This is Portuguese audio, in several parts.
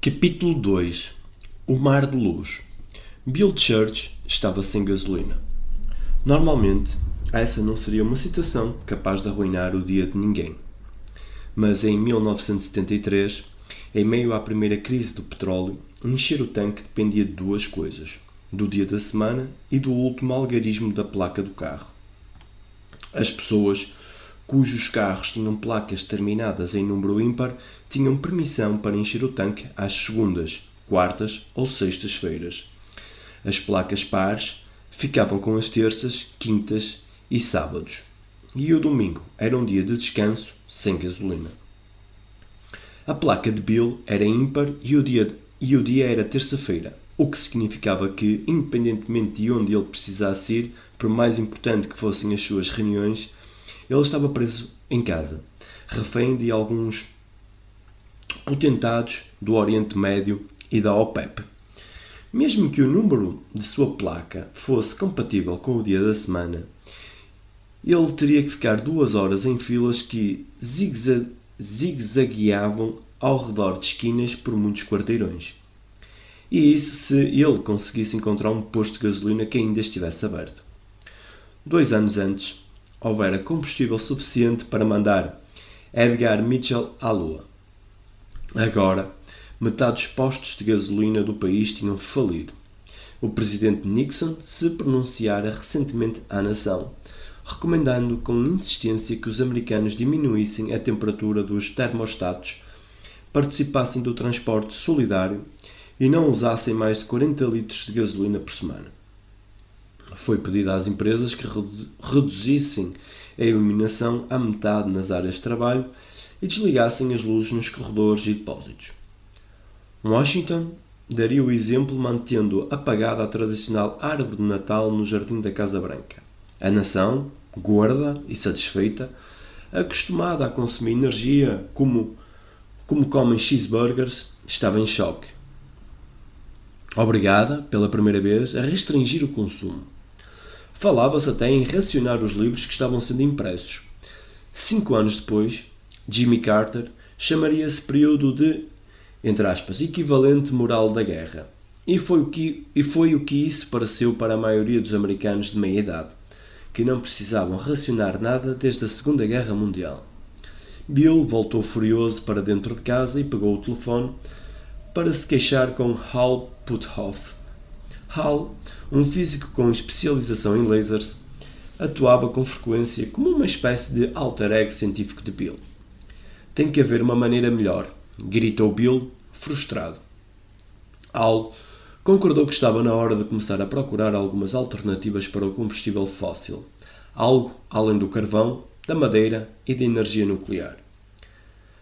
Capítulo 2. O mar de luz. Bill Church estava sem gasolina. Normalmente, essa não seria uma situação capaz de arruinar o dia de ninguém. Mas em 1973, em meio à primeira crise do petróleo, encher o tanque dependia de duas coisas: do dia da semana e do último algarismo da placa do carro. As pessoas cujos carros tinham placas terminadas em número ímpar tinham permissão para encher o tanque às segundas, quartas ou sextas-feiras. As placas pares ficavam com as terças, quintas e sábados. E o domingo era um dia de descanso sem gasolina. A placa de Bill era ímpar e o dia era terça-feira, o que significava que, independentemente de onde ele precisasse ir, por mais importante que fossem as suas reuniões, ele estava preso em casa, refém de alguns potentados do Oriente Médio e da OPEP. Mesmo que o número de sua placa fosse compatível com o dia da semana, ele teria que ficar 2 horas em filas que zigue-zagueavam ao redor de esquinas por muitos quarteirões. E isso se ele conseguisse encontrar um posto de gasolina que ainda estivesse aberto. 2 anos antes, houvera combustível suficiente para mandar Edgar Mitchell à Lua. Agora, metade dos postos de gasolina do país tinham falido. O presidente Nixon se pronunciara recentemente à nação, recomendando com insistência que os americanos diminuíssem a temperatura dos termostatos, participassem do transporte solidário e não usassem mais de 40 litros de gasolina por semana. Foi pedido às empresas que reduzissem a iluminação à metade nas áreas de trabalho e desligassem as luzes nos corredores e depósitos. Washington daria o exemplo mantendo apagada a tradicional árvore de Natal no jardim da Casa Branca. A nação, gorda e satisfeita, acostumada a consumir energia como comem cheeseburgers, estava em choque. Obrigada, pela primeira vez, a restringir o consumo. Falava-se até em racionar os livros que estavam sendo impressos. 5 anos depois, Jimmy Carter chamaria esse período de, entre aspas, equivalente moral da guerra. E foi o que isso pareceu para a maioria dos americanos de meia-idade, que não precisavam racionar nada desde a Segunda Guerra Mundial. Bill voltou furioso para dentro de casa e pegou o telefone para se queixar com Hal Puthoff. Hal, um físico com especialização em lasers, atuava com frequência como uma espécie de alter ego científico de Bill. Tem que haver uma maneira melhor, gritou Bill, frustrado. Hal concordou que estava na hora de começar a procurar algumas alternativas para o combustível fóssil, algo além do carvão, da madeira e da energia nuclear.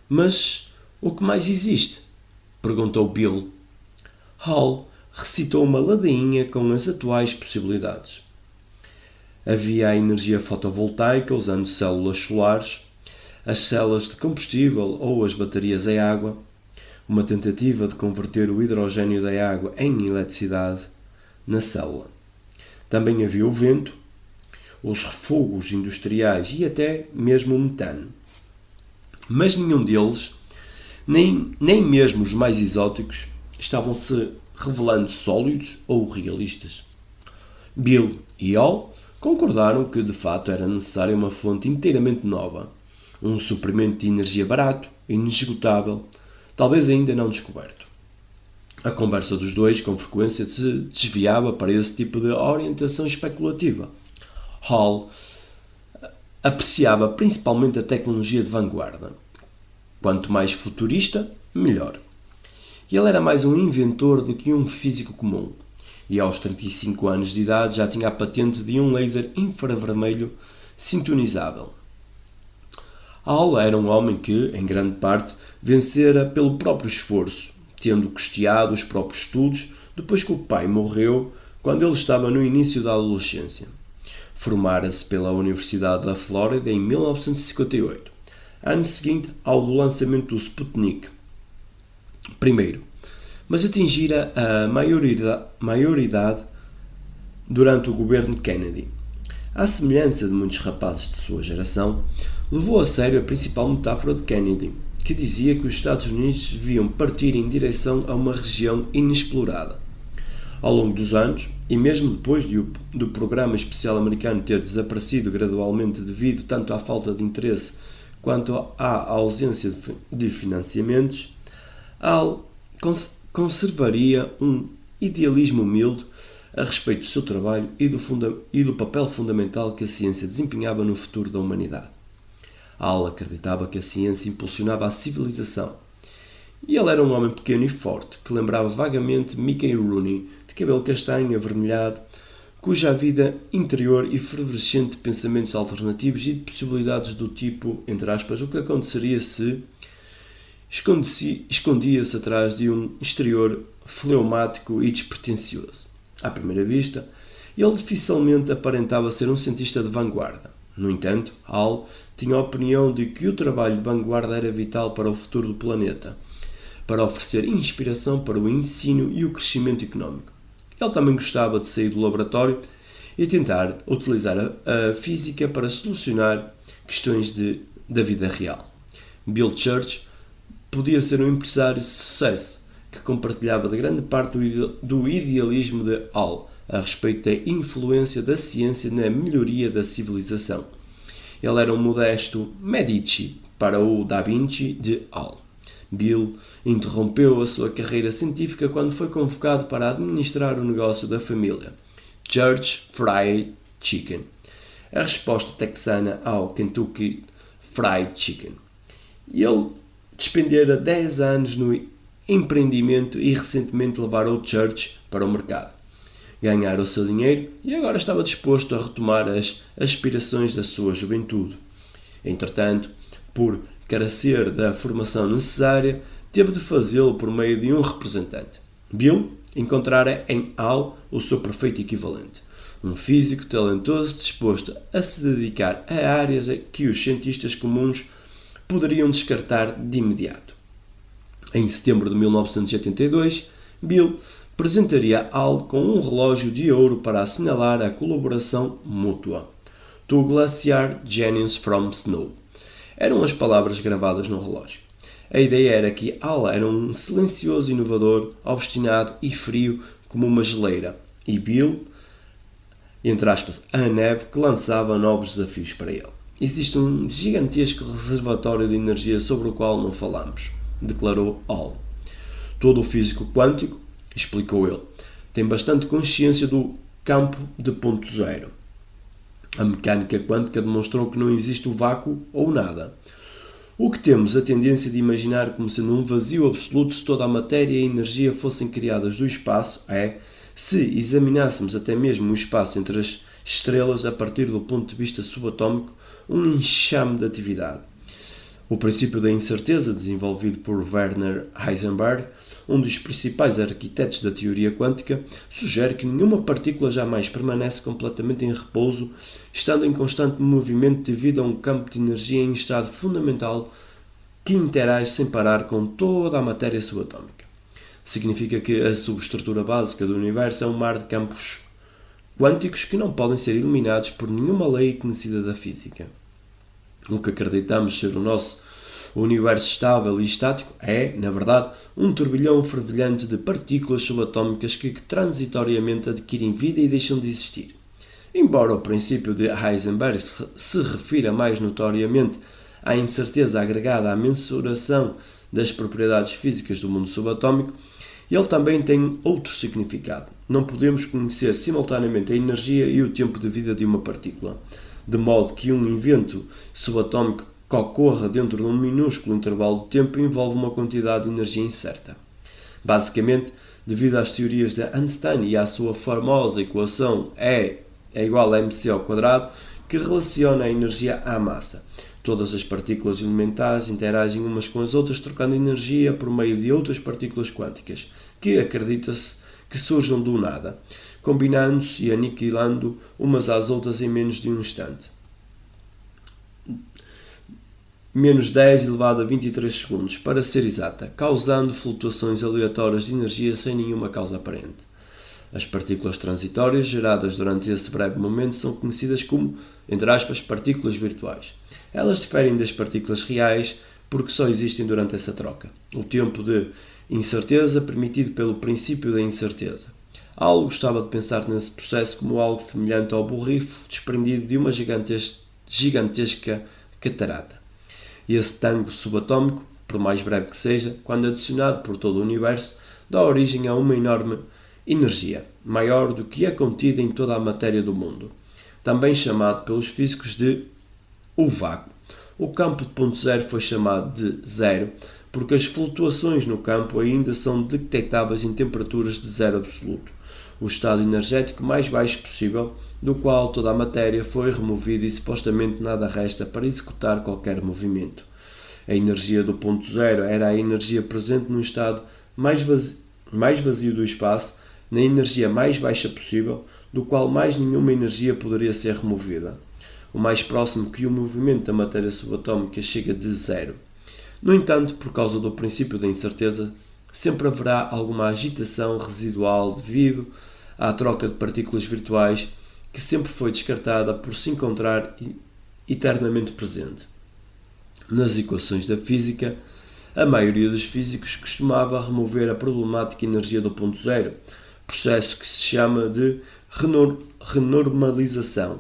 Mas o que mais existe? Perguntou Bill. Hal recitou uma ladainha com as atuais possibilidades. Havia a energia fotovoltaica usando células solares, as células de combustível ou as baterias em água, uma tentativa de converter o hidrogênio da água em eletricidade na célula. Também havia o vento, os refugos industriais e até mesmo o metano. Mas nenhum deles, nem mesmo os mais exóticos, estavam-se revelando sólidos ou realistas. Bill e Hal concordaram que de fato era necessária uma fonte inteiramente nova, um suprimento de energia barato, inesgotável, talvez ainda não descoberto. A conversa dos dois com frequência se desviava para esse tipo de orientação especulativa. Hal apreciava principalmente a tecnologia de vanguarda. Quanto mais futurista, melhor. Ele era mais um inventor do que um físico comum, e aos 35 anos de idade já tinha a patente de um laser infravermelho sintonizável. Hal era um homem que, em grande parte, vencera pelo próprio esforço, tendo custeado os próprios estudos depois que o pai morreu quando ele estava no início da adolescência. Formara-se pela Universidade da Flórida em 1958, ano seguinte ao do lançamento do Sputnik. Primeiro, mas atingira a maioridade durante o governo de Kennedy. À semelhança de muitos rapazes de sua geração, levou a sério a principal metáfora de Kennedy, que dizia que os Estados Unidos deviam partir em direção a uma região inexplorada. Ao longo dos anos, e mesmo depois do programa espacial americano ter desaparecido gradualmente devido tanto à falta de interesse quanto à ausência de financiamentos, Hall conservaria um idealismo humilde a respeito do seu trabalho e do papel fundamental que a ciência desempenhava no futuro da humanidade. Hall acreditava que a ciência impulsionava a civilização. E ele era um homem pequeno e forte, que lembrava vagamente Mickey Rooney, de cabelo castanho avermelhado, cuja vida interior e efervescente de pensamentos alternativos e de possibilidades do tipo, entre aspas, o que aconteceria se escondia-se atrás de um exterior fleumático e despretensioso. À primeira vista, ele dificilmente aparentava ser um cientista de vanguarda. No entanto, Hall tinha a opinião de que o trabalho de vanguarda era vital para o futuro do planeta, para oferecer inspiração para o ensino e o crescimento económico. Ele também gostava de sair do laboratório e tentar utilizar a física para solucionar questões da vida real. Bill Church podia ser um empresário de sucesso que compartilhava de grande parte do idealismo de Hall a respeito da influência da ciência na melhoria da civilização. Ele era um modesto Medici para o Da Vinci de Hall. Bill interrompeu a sua carreira científica quando foi convocado para administrar o negócio da família, Church Fried Chicken, a resposta texana ao Kentucky Fried Chicken. Ele despendera 10 anos no empreendimento e recentemente levaram o Church para o mercado. Ganhara o seu dinheiro e agora estava disposto a retomar as aspirações da sua juventude. Entretanto, por carecer da formação necessária, teve de fazê-lo por meio de um representante. Bill encontrara em Hall o seu perfeito equivalente, um físico talentoso disposto a se dedicar a áreas que os cientistas comuns poderiam descartar de imediato. Em setembro de 1982, Bill presentaria Hall com um relógio de ouro para assinalar a colaboração mútua. To Glaciar Genius from Snow. Eram as palavras gravadas no relógio. A ideia era que Hall era um silencioso inovador, obstinado e frio como uma geleira, e Bill, entre aspas, a neve que lançava novos desafios para ele. Existe um gigantesco reservatório de energia sobre o qual não falamos, declarou Hall. Todo o físico quântico, explicou ele, tem bastante consciência do campo de ponto zero. A mecânica quântica demonstrou que não existe o vácuo ou nada. O que temos a tendência de imaginar como sendo um vazio absoluto se toda a matéria e a energia fossem criadas do espaço é, se examinássemos até mesmo o espaço entre as estrelas a partir do ponto de vista subatómico, um enxame de atividade. O princípio da incerteza, desenvolvido por Werner Heisenberg, um dos principais arquitetos da teoria quântica, sugere que nenhuma partícula jamais permanece completamente em repouso, estando em constante movimento devido a um campo de energia em estado fundamental que interage sem parar com toda a matéria subatómica. Significa que a subestrutura básica do universo é um mar de campos quânticos que não podem ser eliminados por nenhuma lei conhecida da física. O que acreditamos ser o nosso universo estável e estático é, na verdade, um turbilhão fervilhante de partículas subatómicas que transitoriamente adquirem vida e deixam de existir. Embora o princípio de Heisenberg se refira mais notoriamente à incerteza agregada à mensuração das propriedades físicas do mundo subatómico, ele também tem outro significado. Não podemos conhecer simultaneamente a energia e o tempo de vida de uma partícula, de modo que um evento subatómico que ocorra dentro de um minúsculo intervalo de tempo envolve uma quantidade de energia incerta. Basicamente, devido às teorias de Einstein e à sua famosa equação E é igual a mc ao quadrado, que relaciona a energia à massa. Todas as partículas elementares interagem umas com as outras, trocando energia por meio de outras partículas quânticas, que acredita-se que surjam do nada, combinando-se e aniquilando umas às outras em menos de um instante. Menos 10 elevado a 23 segundos, para ser exata, causando flutuações aleatórias de energia sem nenhuma causa aparente. As partículas transitórias geradas durante esse breve momento são conhecidas como, entre aspas, partículas virtuais. Elas diferem das partículas reais porque só existem durante essa troca. O tempo de incerteza permitido pelo princípio da incerteza. Hall gostava de pensar nesse processo como algo semelhante ao borrifo desprendido de uma gigantesca catarata. E esse tango subatómico, por mais breve que seja, quando adicionado por todo o universo, dá origem a uma enorme energia, maior do que é contida em toda a matéria do mundo, também chamado pelos físicos de o vácuo. O campo de ponto zero foi chamado de zero porque as flutuações no campo ainda são detectáveis em temperaturas de zero absoluto, o estado energético mais baixo possível, do qual toda a matéria foi removida e supostamente nada resta para executar qualquer movimento. A energia do ponto zero era a energia presente no estado mais vazio do espaço, na energia mais baixa possível, do qual mais nenhuma energia poderia ser removida. O mais próximo que o movimento da matéria subatómica chega de zero. No entanto, por causa do princípio da incerteza, sempre haverá alguma agitação residual devido à troca de partículas virtuais que sempre foi descartada por se encontrar eternamente presente. Nas equações da física, a maioria dos físicos costumava remover a problemática energia do ponto zero, processo que se chama de renormalização.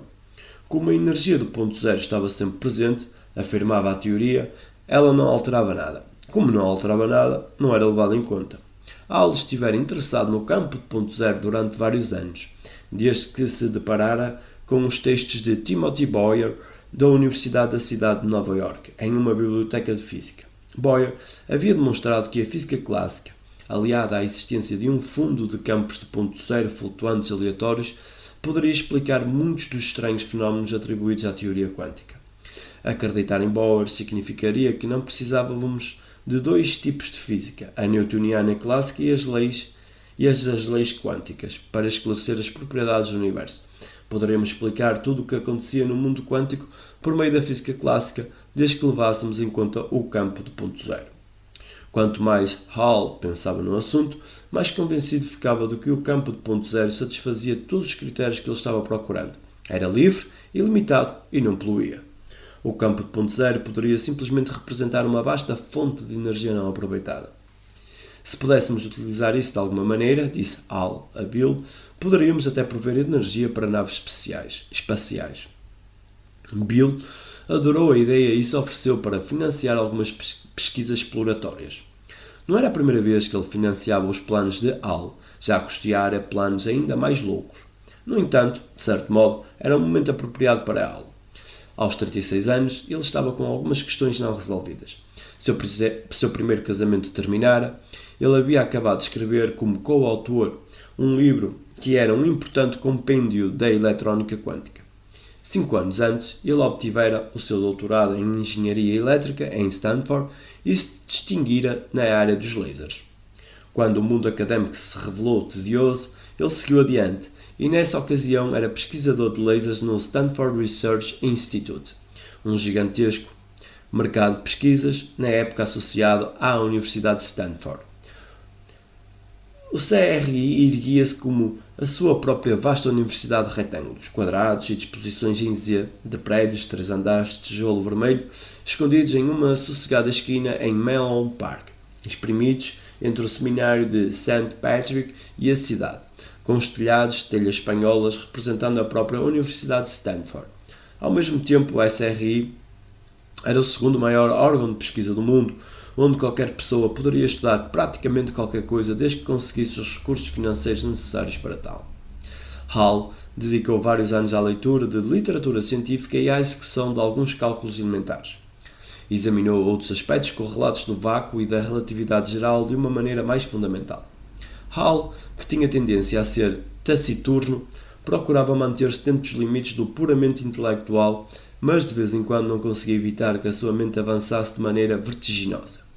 Como a energia do ponto zero estava sempre presente, afirmava a teoria, ela não alterava nada. Como não alterava nada, não era levada em conta. Hall estivera interessado no campo de ponto zero durante vários anos, desde que se deparara com os textos de Timothy Boyer da Universidade da cidade de Nova York, em uma biblioteca de física. Boyer havia demonstrado que a física clássica, aliada à existência de um fundo de campos de ponto zero flutuantes aleatórios, poderia explicar muitos dos estranhos fenómenos atribuídos à teoria quântica. Acreditar em Bohr significaria que não precisávamos de dois tipos de física, a newtoniana clássica e as leis quânticas, para esclarecer as propriedades do universo. Poderemos explicar tudo o que acontecia no mundo quântico por meio da física clássica, desde que levássemos em conta o campo de ponto zero. Quanto mais Hall pensava no assunto, mais convencido ficava de que o campo de ponto zero satisfazia todos os critérios que ele estava procurando. Era livre, ilimitado e não poluía. O campo de ponto zero poderia simplesmente representar uma vasta fonte de energia não aproveitada. Se pudéssemos utilizar isso de alguma maneira, disse Hall a Bill, poderíamos até prover energia para naves espaciais. Bill adorou a ideia e se ofereceu para financiar algumas pesquisas exploratórias. Não era a primeira vez que ele financiava os planos de Hall, já custeara planos ainda mais loucos. No entanto, de certo modo, era um momento apropriado para Hall. Aos 36 anos, ele estava com algumas questões não resolvidas. Seu primeiro casamento terminara, ele havia acabado de escrever como coautor um livro que era um importante compêndio da eletrónica quântica. 5 anos antes, ele obtivera o seu doutorado em engenharia elétrica em Stanford e se distinguira na área dos lasers. Quando o mundo académico se revelou tedioso, ele seguiu adiante e nessa ocasião era pesquisador de lasers no Stanford Research Institute, um gigantesco mercado de pesquisas, na época associado à Universidade de Stanford. O CRI erguia-se como a sua própria vasta universidade de retângulos, quadrados e disposições em Z, de prédios de 3 andares de tijolo vermelho, escondidos em uma sossegada esquina em Menlo Park, espremidos entre o seminário de St. Patrick e a cidade, com os telhados de telhas espanholas representando a própria Universidade de Stanford. Ao mesmo tempo, o SRI era o segundo maior órgão de pesquisa do mundo, onde qualquer pessoa poderia estudar praticamente qualquer coisa desde que conseguisse os recursos financeiros necessários para tal. Hall dedicou vários anos à leitura de literatura científica e à execução de alguns cálculos elementares. Examinou outros aspectos correlatos do vácuo e da relatividade geral de uma maneira mais fundamental. Hall, que tinha tendência a ser taciturno, procurava manter-se dentro dos limites do puramente intelectual, mas de vez em quando não conseguia evitar que a sua mente avançasse de maneira vertiginosa.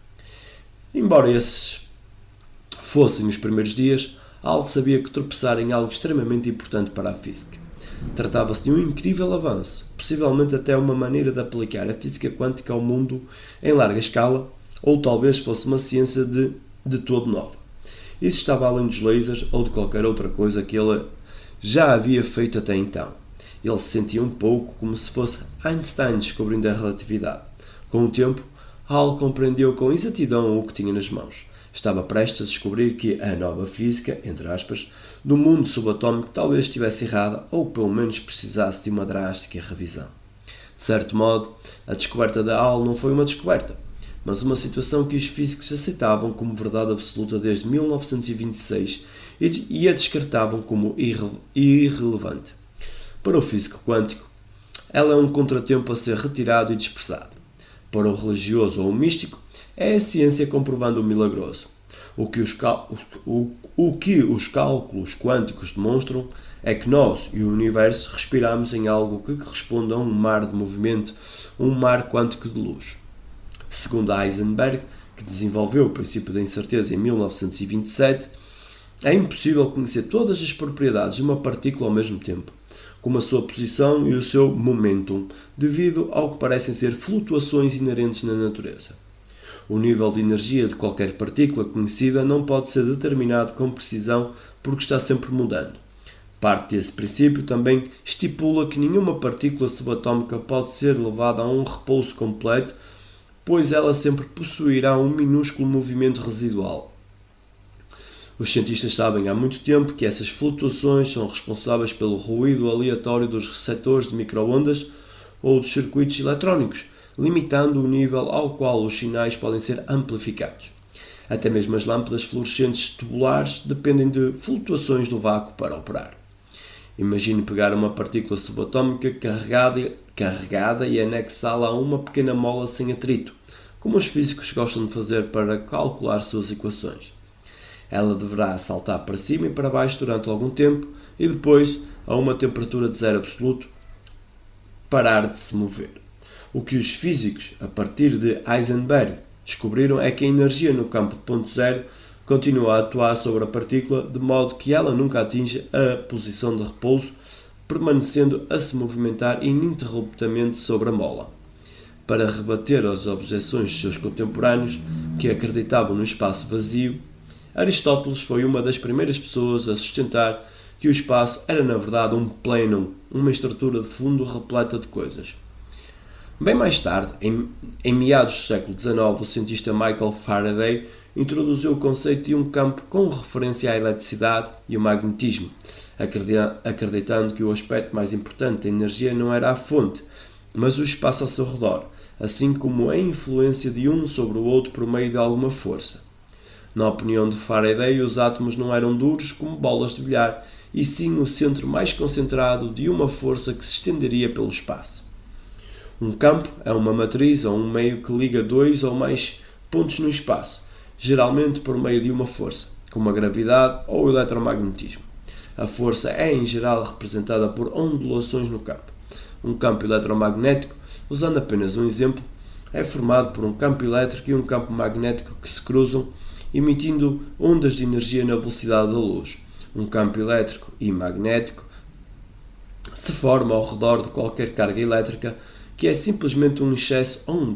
Embora esses fossem os primeiros dias, Hall sabia que tropeçara em algo extremamente importante para a física. Tratava-se de um incrível avanço, possivelmente até uma maneira de aplicar a física quântica ao mundo em larga escala, ou talvez fosse uma ciência de todo nova. Isso estava além dos lasers ou de qualquer outra coisa que ele já havia feito até então. Ele se sentia um pouco como se fosse Einstein descobrindo a relatividade. Com o tempo, Hall compreendeu com exatidão o que tinha nas mãos. Estava prestes a descobrir que a nova física, entre aspas, do mundo subatómico talvez estivesse errada ou pelo menos precisasse de uma drástica revisão. De certo modo, a descoberta de Hall não foi uma descoberta, mas uma situação que os físicos aceitavam como verdade absoluta desde 1926 e a descartavam como irrelevante. Para o físico quântico, ela é um contratempo a ser retirado e dispersado. Para o religioso ou o místico, é a ciência comprovando o milagroso. O que os cálculos quânticos demonstram é que nós e o universo respiramos em algo que corresponde a um mar de movimento, um mar quântico de luz. Segundo Heisenberg, que desenvolveu o princípio da incerteza em 1927, é impossível conhecer todas as propriedades de uma partícula ao mesmo tempo, como a sua posição e o seu momentum, devido ao que parecem ser flutuações inerentes na natureza. O nível de energia de qualquer partícula conhecida não pode ser determinado com precisão porque está sempre mudando. Parte desse princípio também estipula que nenhuma partícula subatómica pode ser levada a um repouso completo, pois ela sempre possuirá um minúsculo movimento residual. Os cientistas sabem há muito tempo que essas flutuações são responsáveis pelo ruído aleatório dos receptores de microondas ou dos circuitos eletrónicos, limitando o nível ao qual os sinais podem ser amplificados. Até mesmo as lâmpadas fluorescentes tubulares dependem de flutuações do vácuo para operar. Imagine pegar uma partícula subatómica carregada e anexá-la a uma pequena mola sem atrito, como os físicos gostam de fazer para calcular suas equações. Ela deverá saltar para cima e para baixo durante algum tempo e depois, a uma temperatura de zero absoluto, parar de se mover. O que os físicos, a partir de Heisenberg, descobriram é que a energia no campo de ponto zero continua a atuar sobre a partícula de modo que ela nunca atinge a posição de repouso, permanecendo a se movimentar ininterruptamente sobre a mola. Para rebater as objeções de seus contemporâneos, que acreditavam no espaço vazio, Aristóteles foi uma das primeiras pessoas a sustentar que o espaço era na verdade um plenum, uma estrutura de fundo repleta de coisas. Bem mais tarde, em meados do século XIX, o cientista Michael Faraday introduziu o conceito de um campo com referência à eletricidade e o magnetismo, acreditando que o aspecto mais importante da energia não era a fonte, mas o espaço ao seu redor, assim como a influência de um sobre o outro por meio de alguma força. Na opinião de Faraday, os átomos não eram duros como bolas de bilhar, e sim o centro mais concentrado de uma força que se estenderia pelo espaço. Um campo é uma matriz ou um meio que liga dois ou mais pontos no espaço, geralmente por meio de uma força, como a gravidade ou o eletromagnetismo. A força é, em geral, representada por ondulações no campo. Um campo eletromagnético, usando apenas um exemplo, é formado por um campo elétrico e um campo magnético que se cruzam, emitindo ondas de energia na velocidade da luz. Um campo elétrico e magnético se forma ao redor de qualquer carga elétrica, que é simplesmente um excesso ou um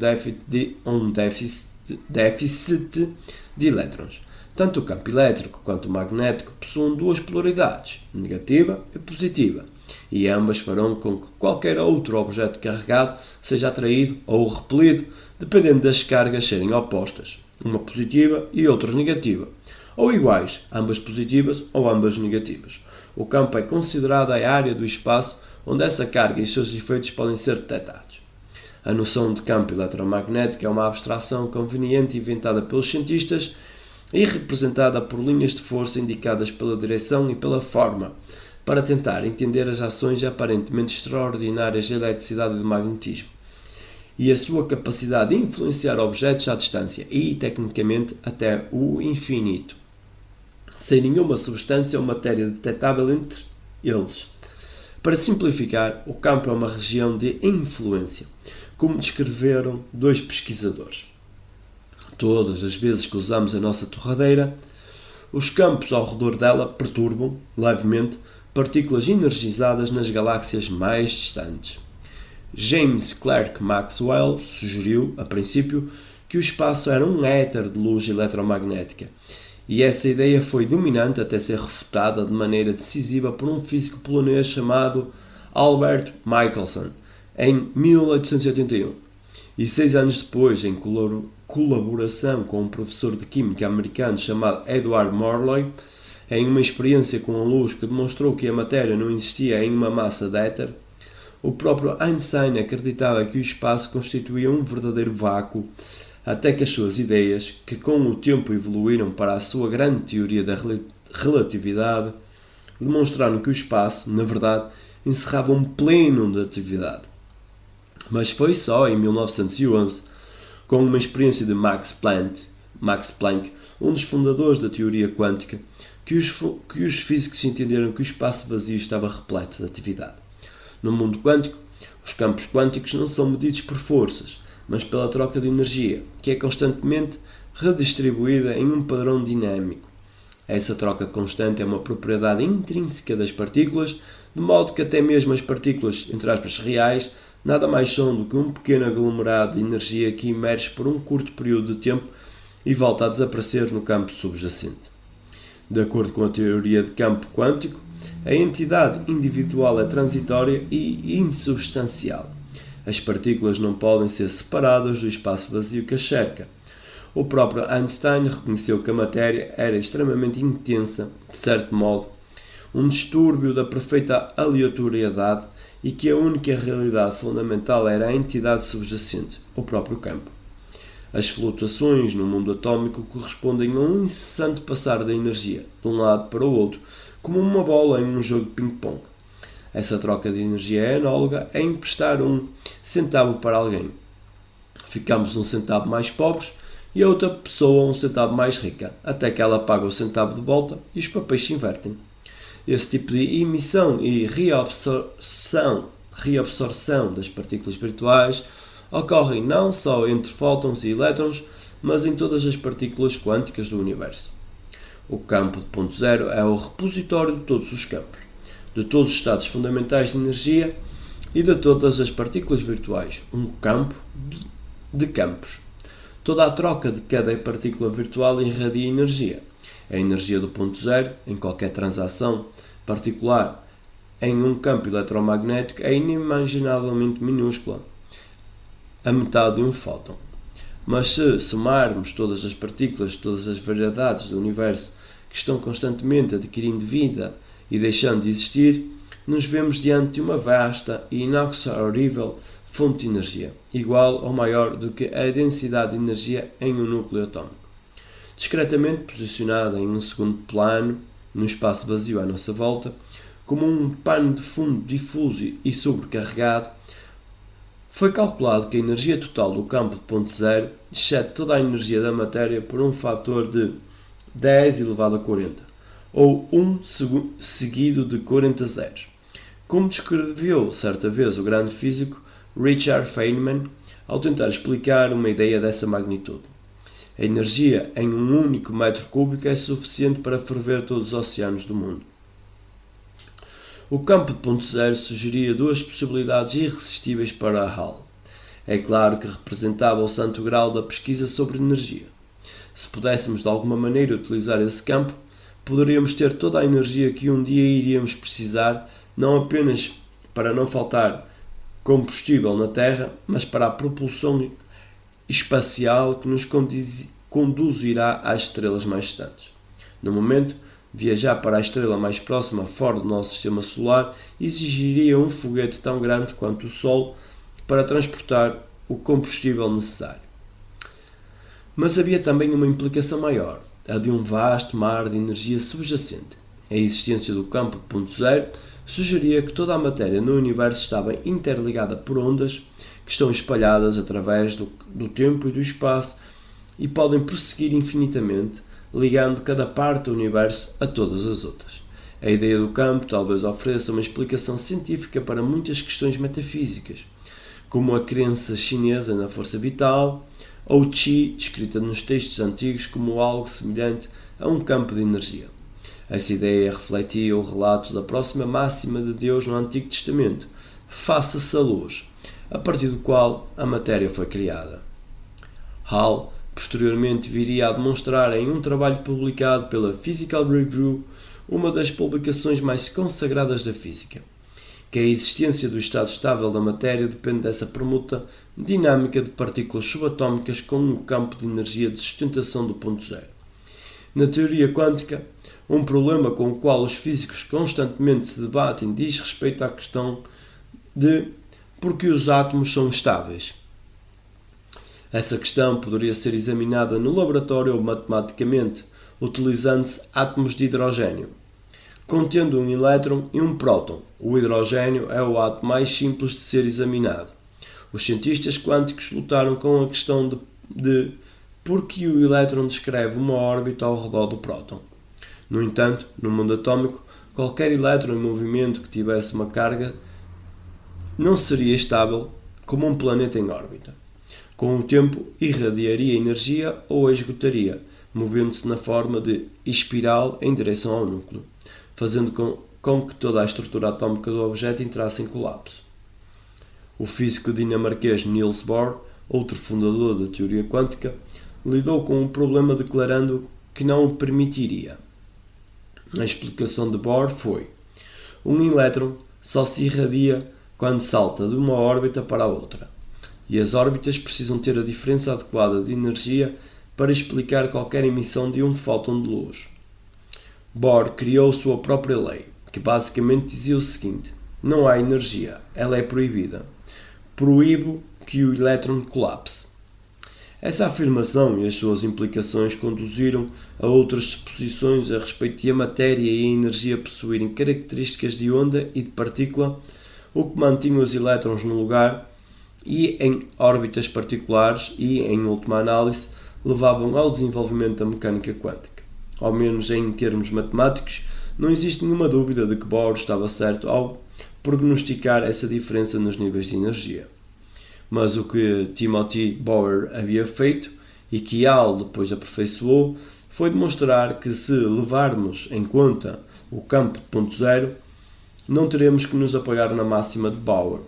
déficit de elétrons. Tanto o campo elétrico quanto o magnético possuem duas polaridades, negativa e positiva, e ambas farão com que qualquer outro objeto carregado seja atraído ou repelido, dependendo das cargas serem opostas, uma positiva e outra negativa, ou iguais, ambas positivas ou ambas negativas. O campo é considerado a área do espaço onde essa carga e seus efeitos podem ser detectados. A noção de campo eletromagnético é uma abstração conveniente inventada pelos cientistas e representada por linhas de força indicadas pela direção e pela forma, para tentar entender as ações aparentemente extraordinárias de eletricidade e de magnetismo, e a sua capacidade de influenciar objetos à distância e, tecnicamente, até o infinito, sem nenhuma substância ou matéria detectável entre eles. Para simplificar, o campo é uma região de influência, como descreveram dois pesquisadores. Todas as vezes que usamos a nossa torradeira, os campos ao redor dela perturbam, levemente, partículas energizadas nas galáxias mais distantes. James Clerk Maxwell sugeriu, a princípio, que o espaço era um éter de luz eletromagnética, e essa ideia foi dominante até ser refutada de maneira decisiva por um físico polonês chamado Albert Michelson, em 1881. E 6 anos depois, em colaboração com um professor de química americano chamado Edward Morley, em uma experiência com a luz que demonstrou que a matéria não existia em uma massa de éter, o próprio Einstein acreditava que o espaço constituía um verdadeiro vácuo, até que as suas ideias, que com o tempo evoluíram para a sua grande teoria da relatividade, demonstraram que o espaço, na verdade, encerrava um pleno de atividade. Mas foi só em 1911, com uma experiência de Max Planck, um dos fundadores da teoria quântica, que os físicos entenderam que o espaço vazio estava repleto de atividade. No mundo quântico, os campos quânticos não são medidos por forças, mas pela troca de energia, que é constantemente redistribuída em um padrão dinâmico. Essa troca constante é uma propriedade intrínseca das partículas, de modo que até mesmo as partículas, entre aspas, reais, nada mais são do que um pequeno aglomerado de energia que emerge por um curto período de tempo e volta a desaparecer no campo subjacente. De acordo com a teoria de campo quântico, a entidade individual é transitória e insubstancial. As partículas não podem ser separadas do espaço vazio que as cerca. O próprio Einstein reconheceu que a matéria era extremamente intensa, de certo modo, um distúrbio da perfeita aleatoriedade, e que a única realidade fundamental era a entidade subjacente, o próprio campo. As flutuações no mundo atômico correspondem a um incessante passar da energia de um lado para o outro, como uma bola em um jogo de ping-pong. Essa troca de energia é análoga a emprestar um centavo para alguém. Ficamos um centavo mais pobres e a outra pessoa um centavo mais rica, até que ela paga o centavo de volta e os papéis se invertem. Esse tipo de emissão e reabsorção das partículas virtuais ocorrem não só entre fótons e elétrons, mas em todas as partículas quânticas do universo. O campo de ponto zero é o repositório de todos os campos, de todos os estados fundamentais de energia e de todas as partículas virtuais, um campo de campos. Toda a troca de cada partícula virtual irradia energia. A energia do ponto zero, em qualquer transação particular em um campo eletromagnético, é inimaginavelmente minúscula, a metade de um fóton. Mas se somarmos todas as partículas de todas as variedades do universo que estão constantemente adquirindo vida e deixando de existir, nos vemos diante de uma vasta e inexaurível fonte de energia, igual ou maior do que a densidade de energia em um núcleo atômico. Discretamente posicionada em um segundo plano, no espaço vazio à nossa volta, como um pano de fundo difuso e sobrecarregado, foi calculado que a energia total do campo de ponto zero excede toda a energia da matéria por um fator de 10 elevado a 40, ou 1 seguido de 40 zeros. Como descreveu certa vez o grande físico Richard Feynman, ao tentar explicar uma ideia dessa magnitude. A energia em um único metro cúbico é suficiente para ferver todos os oceanos do mundo. O campo de ponto zero sugeria duas possibilidades irresistíveis para Hall. É claro que representava o santo grau da pesquisa sobre energia. Se pudéssemos de alguma maneira utilizar esse campo, poderíamos ter toda a energia que um dia iríamos precisar, não apenas para não faltar combustível na Terra, mas para a propulsão espacial que nos conduzirá às estrelas mais distantes. No momento, viajar para a estrela mais próxima fora do nosso sistema solar exigiria um foguete tão grande quanto o Sol para transportar o combustível necessário. Mas havia também uma implicação maior, a de um vasto mar de energia subjacente. A existência do campo de ponto zero sugeria que toda a matéria no universo estava interligada por ondas que estão espalhadas através do tempo e do espaço e podem prosseguir infinitamente, ligando cada parte do universo a todas as outras. A ideia do campo talvez ofereça uma explicação científica para muitas questões metafísicas, como a crença chinesa na força vital, ou Qi, descrita nos textos antigos como algo semelhante a um campo de energia. Essa ideia refletia o relato da próxima máxima de Deus no Antigo Testamento: faça-se a luz, a partir do qual a matéria foi criada. Hall posteriormente viria a demonstrar em um trabalho publicado pela Physical Review, uma das publicações mais consagradas da física, que a existência do estado estável da matéria depende dessa permuta dinâmica de partículas subatómicas com um campo de energia de sustentação do ponto zero. Na teoria quântica, um problema com o qual os físicos constantemente se debatem diz respeito à questão de por que os átomos são estáveis. Essa questão poderia ser examinada no laboratório ou matematicamente, utilizando-se átomos de hidrogênio, contendo um elétron e um próton. O hidrogênio é o átomo mais simples de ser examinado. Os cientistas quânticos lutaram com a questão de por que o elétron descreve uma órbita ao redor do próton. No entanto, no mundo atômico, qualquer elétron em movimento que tivesse uma carga não seria estável como um planeta em órbita. Com o tempo, irradiaria energia ou a esgotaria, movendo-se na forma de espiral em direção ao núcleo, fazendo com que toda a estrutura atómica do objeto entrasse em colapso. O físico dinamarquês Niels Bohr, outro fundador da teoria quântica, lidou com o problema declarando que não o permitiria. A explicação de Bohr foi: um elétron só se irradia quando salta de uma órbita para a outra, e as órbitas precisam ter a diferença adequada de energia para explicar qualquer emissão de um fóton de luz. Bohr criou sua própria lei, que basicamente dizia o seguinte: não há energia, ela é proibida. Proíbo que o elétron colapse. Essa afirmação e as suas implicações conduziram a outras suposições a respeito de a matéria e a energia possuírem características de onda e de partícula, o que mantinha os elétrons no lugar e em órbitas particulares e, em última análise, levavam ao desenvolvimento da mecânica quântica. Ao menos em termos matemáticos, não existe nenhuma dúvida de que Bohr estava certo ao prognosticar essa diferença nos níveis de energia. Mas o que Timothy Bower havia feito, e que Hall depois aperfeiçoou, foi demonstrar que se levarmos em conta o campo de ponto zero, não teremos que nos apoiar na máxima de Bohr.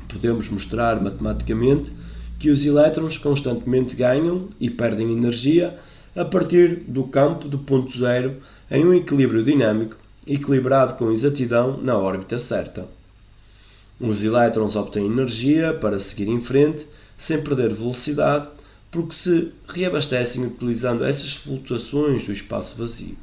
Podemos mostrar matematicamente que os elétrons constantemente ganham e perdem energia a partir do campo de ponto zero em um equilíbrio dinâmico equilibrado com exatidão na órbita certa. Os elétrons obtêm energia para seguir em frente sem perder velocidade porque se reabastecem utilizando essas flutuações do espaço vazio.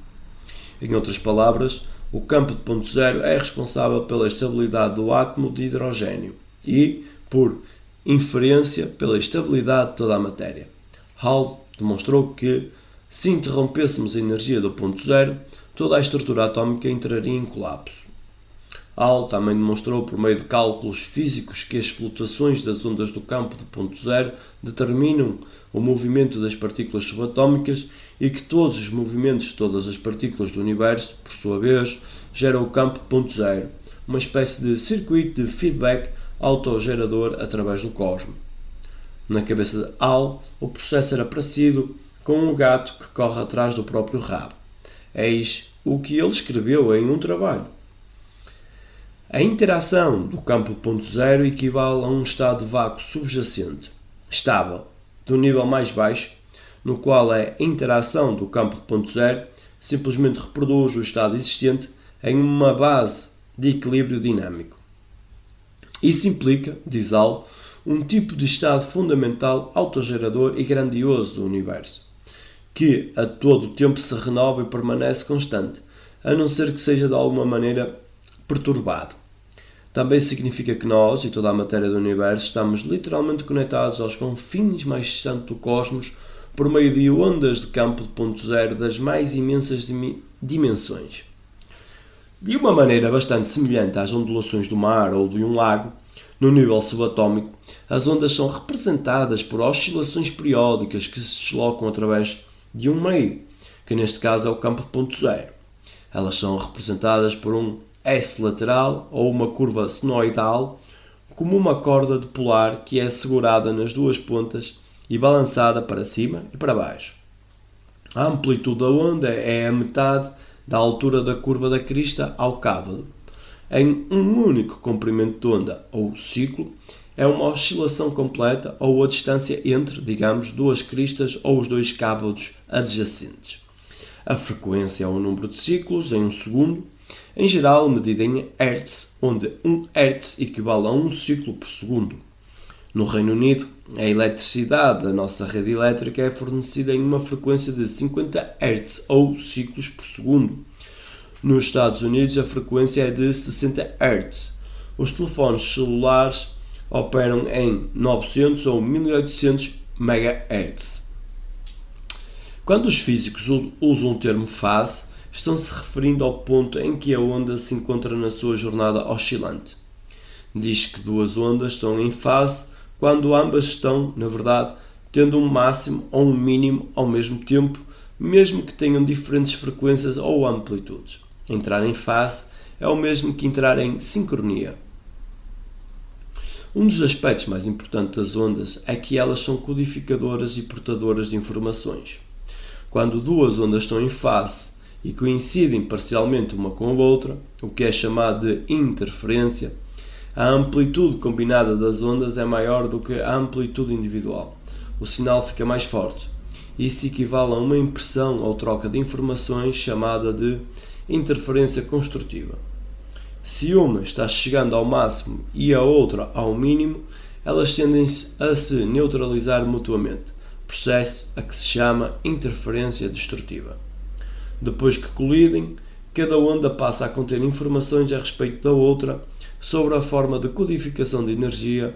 Em outras palavras, o campo de ponto zero é responsável pela estabilidade do átomo de hidrogênio e, por inferência, pela estabilidade de toda a matéria. Hall demonstrou que, se interrompêssemos a energia do ponto zero, toda a estrutura atómica entraria em colapso. Hall também demonstrou por meio de cálculos físicos que as flutuações das ondas do campo de ponto zero determinam o movimento das partículas subatómicas e que todos os movimentos de todas as partículas do universo, por sua vez, geram o campo de ponto zero, uma espécie de circuito de feedback autogerador através do cosmos. Na cabeça de Hall, o processo era parecido com um gato que corre atrás do próprio rabo. Eis o que ele escreveu em um trabalho. A interação do campo de ponto zero equivale a um estado de vácuo subjacente, estável, do nível mais baixo, no qual a interação do campo de ponto zero simplesmente reproduz o estado existente em uma base de equilíbrio dinâmico. Isso implica, diz Hall, um tipo de estado fundamental autogerador e grandioso do universo, que a todo o tempo se renova e permanece constante, a não ser que seja de alguma maneira perturbado. Também significa que nós e toda a matéria do universo estamos literalmente conectados aos confins mais distantes do cosmos por meio de ondas de campo de ponto zero das mais imensas dimensões. De uma maneira bastante semelhante às ondulações do mar ou de um lago, no nível subatômico, as ondas são representadas por oscilações periódicas que se deslocam através de um meio, que neste caso é o campo de ponto zero. Elas são representadas por um S lateral ou uma curva senoidal, como uma corda de polar que é segurada nas duas pontas e balançada para cima e para baixo. A amplitude da onda é a metade da altura da curva da crista ao cávado. Em um único comprimento de onda, ou ciclo, é uma oscilação completa ou a distância entre, digamos, duas cristas ou os dois cávados adjacentes. A frequência é o número de ciclos em um segundo, em geral medida em Hertz, onde 1 Hertz equivale a 1 ciclo por segundo. No Reino Unido, a eletricidade da nossa rede elétrica é fornecida em uma frequência de 50 Hz ou ciclos por segundo. Nos Estados Unidos, a frequência é de 60 Hz. Os telefones celulares operam em 900 ou 1800 MHz. Quando os físicos usam o termo fase, estão-se referindo ao ponto em que a onda se encontra na sua jornada oscilante. Diz que duas ondas estão em fase quando ambas estão, na verdade, tendo um máximo ou um mínimo ao mesmo tempo, mesmo que tenham diferentes frequências ou amplitudes. Entrar em fase é o mesmo que entrar em sincronia. Um dos aspectos mais importantes das ondas é que elas são codificadoras e portadoras de informações. Quando duas ondas estão em fase e coincidem parcialmente uma com a outra, o que é chamado de interferência, a amplitude combinada das ondas é maior do que a amplitude individual. O sinal fica mais forte. Isso equivale a uma impressão ou troca de informações chamada de interferência construtiva. Se uma está chegando ao máximo e a outra ao mínimo, elas tendem a se neutralizar mutuamente, processo a que se chama interferência destrutiva. Depois que colidem, cada onda passa a conter informações a respeito da outra sobre a forma de codificação de energia,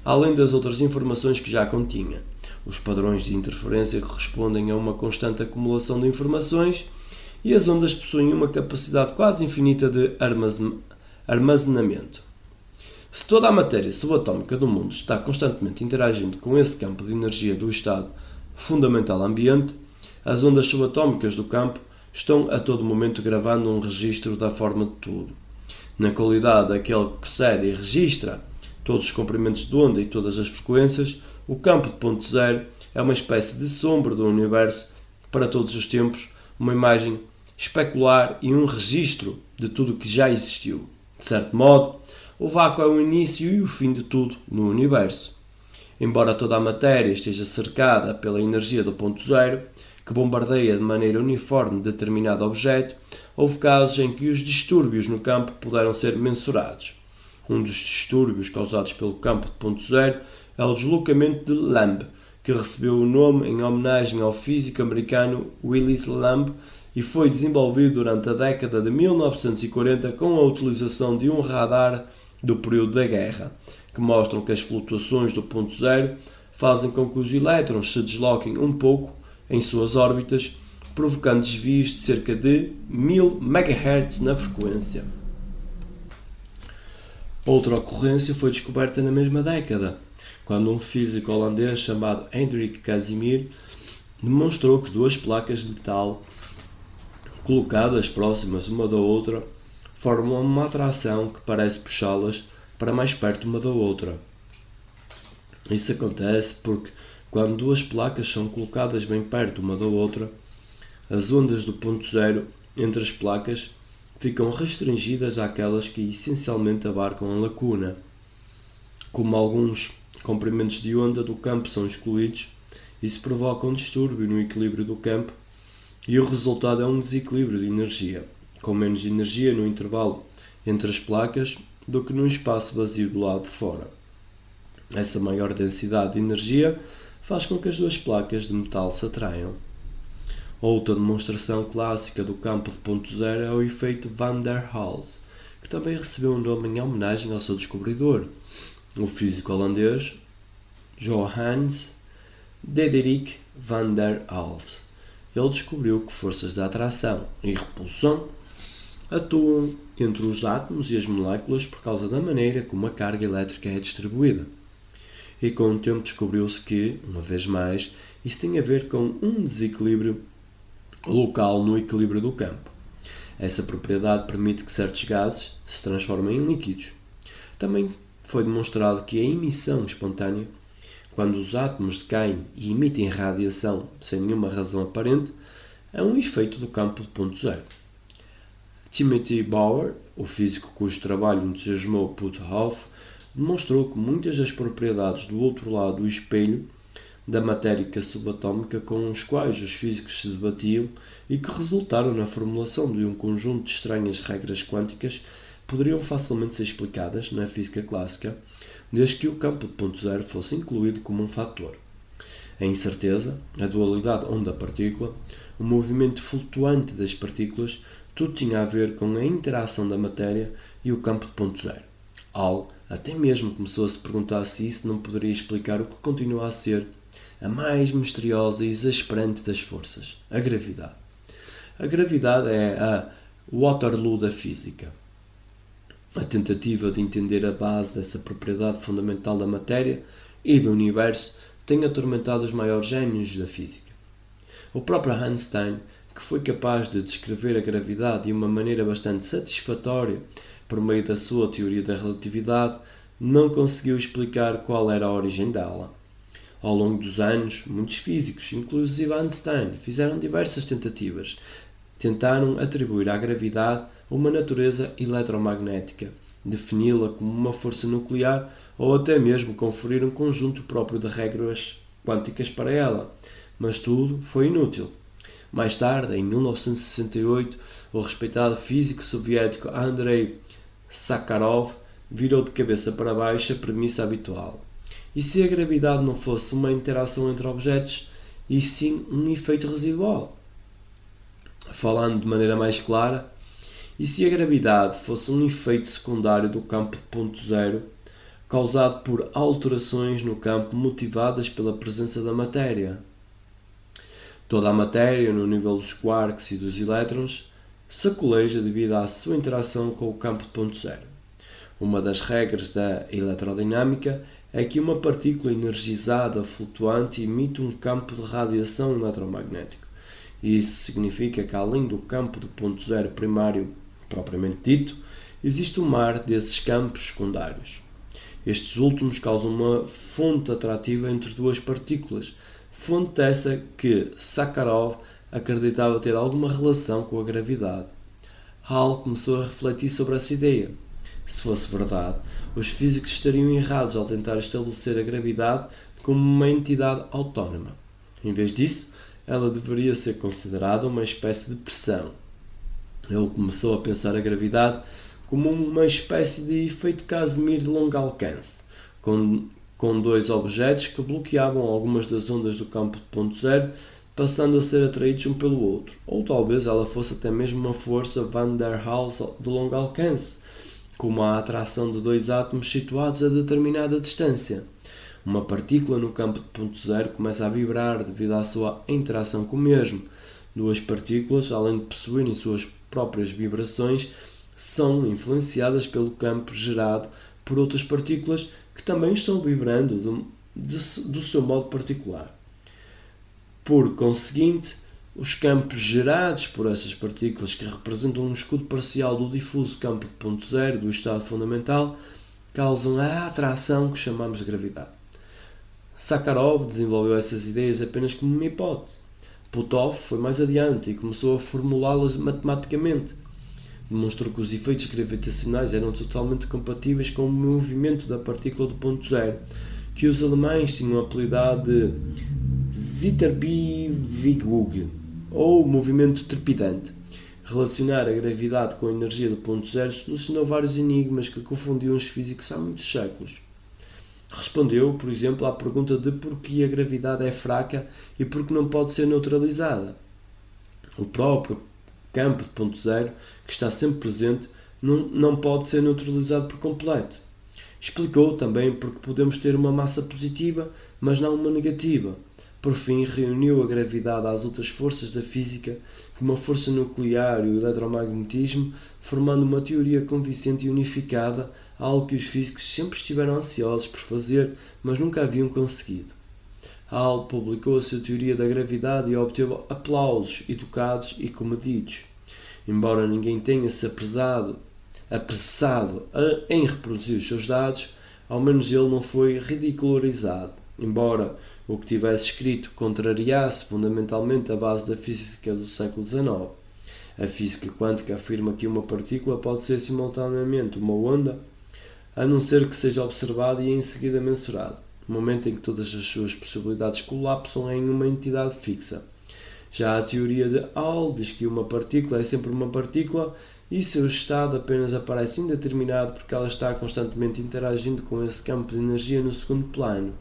além das outras informações que já continha. Os padrões de interferência correspondem a uma constante acumulação de informações e as ondas possuem uma capacidade quase infinita de armazenamento. Se toda a matéria subatómica do mundo está constantemente interagindo com esse campo de energia do estado fundamental ambiente, as ondas subatómicas do campo estão a todo momento gravando um registro da forma de tudo. Na qualidade daquele que percebe e registra todos os comprimentos de onda e todas as frequências, o campo de ponto zero é uma espécie de sombra do universo para todos os tempos, uma imagem especular e um registro de tudo o que já existiu. De certo modo, o vácuo é o início e o fim de tudo no universo. Embora toda a matéria esteja cercada pela energia do ponto zero, que bombardeia de maneira uniforme determinado objeto, houve casos em que os distúrbios no campo puderam ser mensurados. Um dos distúrbios causados pelo campo de ponto zero é o deslocamento de Lamb, que recebeu o nome em homenagem ao físico americano Willis Lamb e foi desenvolvido durante a década de 1940 com a utilização de um radar do período da guerra, que mostram que as flutuações do ponto zero fazem com que os elétrons se desloquem um pouco em suas órbitas, provocando desvios de cerca de 1000 MHz na frequência. Outra ocorrência foi descoberta na mesma década, quando um físico holandês chamado Hendrik Casimir demonstrou que duas placas de metal colocadas próximas uma da outra formam uma atração que parece puxá-las para mais perto uma da outra. Isso acontece porque, quando duas placas são colocadas bem perto uma da outra, as ondas do ponto zero entre as placas ficam restringidas àquelas que essencialmente abarcam a lacuna. Como alguns comprimentos de onda do campo são excluídos, isso provoca um distúrbio no equilíbrio do campo e o resultado é um desequilíbrio de energia, com menos energia no intervalo entre as placas do que no espaço vazio do lado de fora. Essa maior densidade de energia faz com que as duas placas de metal se atraiam. Outra demonstração clássica do campo de ponto zero é o efeito Van der Waals, que também recebeu um nome em homenagem ao seu descobridor, o físico holandês Johannes Diederik van der Waals. Ele descobriu que forças de atração e repulsão atuam entre os átomos e as moléculas por causa da maneira como a carga elétrica é distribuída. E com o tempo descobriu-se que, uma vez mais, isso tem a ver com um desequilíbrio local no equilíbrio do campo. Essa propriedade permite que certos gases se transformem em líquidos. Também foi demonstrado que a emissão espontânea, quando os átomos decaem e emitem radiação sem nenhuma razão aparente, é um efeito do campo de ponto zero. Timothy Bower, o físico cujo trabalho entusiasmou Puthoff, demonstrou que muitas das propriedades do outro lado do espelho da matéria subatômica com os quais os físicos se debatiam e que resultaram na formulação de um conjunto de estranhas regras quânticas poderiam facilmente ser explicadas na física clássica, desde que o campo de ponto zero fosse incluído como um fator. A incerteza, a dualidade onda-partícula, o movimento flutuante das partículas, tudo tinha a ver com a interação da matéria e o campo de ponto zero. Hall até mesmo começou a se perguntar se isso não poderia explicar o que continua a ser a mais misteriosa e exasperante das forças, a gravidade. A gravidade é a Waterloo da física. A tentativa de entender a base dessa propriedade fundamental da matéria e do universo tem atormentado os maiores génios da física. O próprio Einstein, que foi capaz de descrever a gravidade de uma maneira bastante satisfatória por meio da sua teoria da relatividade, não conseguiu explicar qual era a origem dela. Ao longo dos anos, muitos físicos, inclusive Einstein, fizeram diversas tentativas. Tentaram atribuir à gravidade uma natureza eletromagnética, defini-la como uma força nuclear ou até mesmo conferir um conjunto próprio de regras quânticas para ela. Mas tudo foi inútil. Mais tarde, em 1968, o respeitado físico soviético Andrei Sakharov virou de cabeça para baixo a premissa habitual. E se a gravidade não fosse uma interação entre objetos, e sim um efeito residual? Falando de maneira mais clara, e se a gravidade fosse um efeito secundário do campo de ponto zero, causado por alterações no campo motivadas pela presença da matéria? Toda a matéria, no nível dos quarks e dos elétrons, se coleja devido à sua interação com o campo de ponto zero. Uma das regras da eletrodinâmica é que uma partícula energizada flutuante emite um campo de radiação eletromagnético. Isso significa que, além do campo de ponto zero primário propriamente dito, existe um mar desses campos secundários. Estes últimos causam uma fonte atrativa entre duas partículas, fonte essa que Sakharov acreditava ter alguma relação com a gravidade. Hall começou a refletir sobre essa ideia. Se fosse verdade, os físicos estariam errados ao tentar estabelecer a gravidade como uma entidade autónoma. Em vez disso, ela deveria ser considerada uma espécie de pressão. Ele começou a pensar a gravidade como uma espécie de efeito Casimir de longo alcance, com dois objetos que bloqueavam algumas das ondas do campo de ponto zero, passando a ser atraídos um pelo outro. Ou talvez ela fosse até mesmo uma força Van der Waals de longo alcance, como a atração de dois átomos situados a determinada distância. Uma partícula no campo de ponto zero começa a vibrar devido à sua interação com o mesmo. Duas partículas, além de possuírem suas próprias vibrações, são influenciadas pelo campo gerado por outras partículas que também estão vibrando do seu modo particular. Por conseguinte, os campos gerados por essas partículas, que representam um escudo parcial do difuso campo de ponto zero do estado fundamental, causam a atração que chamamos de gravidade. Sakharov desenvolveu essas ideias apenas como uma hipótese. Plutov foi mais adiante e começou a formulá-las matematicamente. Demonstrou que os efeitos gravitacionais eram totalmente compatíveis com o movimento da partícula do ponto zero, que os alemães tinham apelidado de Zitterbewegung, ou movimento trepidante. Relacionar a gravidade com a energia do ponto zero solucionou vários enigmas que confundiam os físicos há muitos séculos. Respondeu, por exemplo, à pergunta de por que a gravidade é fraca e por que não pode ser neutralizada. O próprio campo de ponto zero, que está sempre presente, não pode ser neutralizado por completo. Explicou também porque podemos ter uma massa positiva, mas não uma negativa. Por fim, reuniu a gravidade às outras forças da física, como a força nuclear e o eletromagnetismo, formando uma teoria convincente e unificada, algo que os físicos sempre estiveram ansiosos por fazer, mas nunca haviam conseguido. Hall publicou a sua teoria da gravidade e obteve aplausos educados e comedidos. Embora ninguém tenha se apressado em reproduzir os seus dados, ao menos ele não foi ridicularizado. Embora o que tivesse escrito contrariasse fundamentalmente a base da física do século XIX. A física quântica afirma que uma partícula pode ser simultaneamente uma onda, a não ser que seja observada e em seguida mensurada. no momento em que todas as suas possibilidades colapsam em uma entidade fixa. Já a teoria de Hall diz que uma partícula é sempre uma partícula e seu estado apenas aparece indeterminado porque ela está constantemente interagindo com esse campo de energia no segundo plano.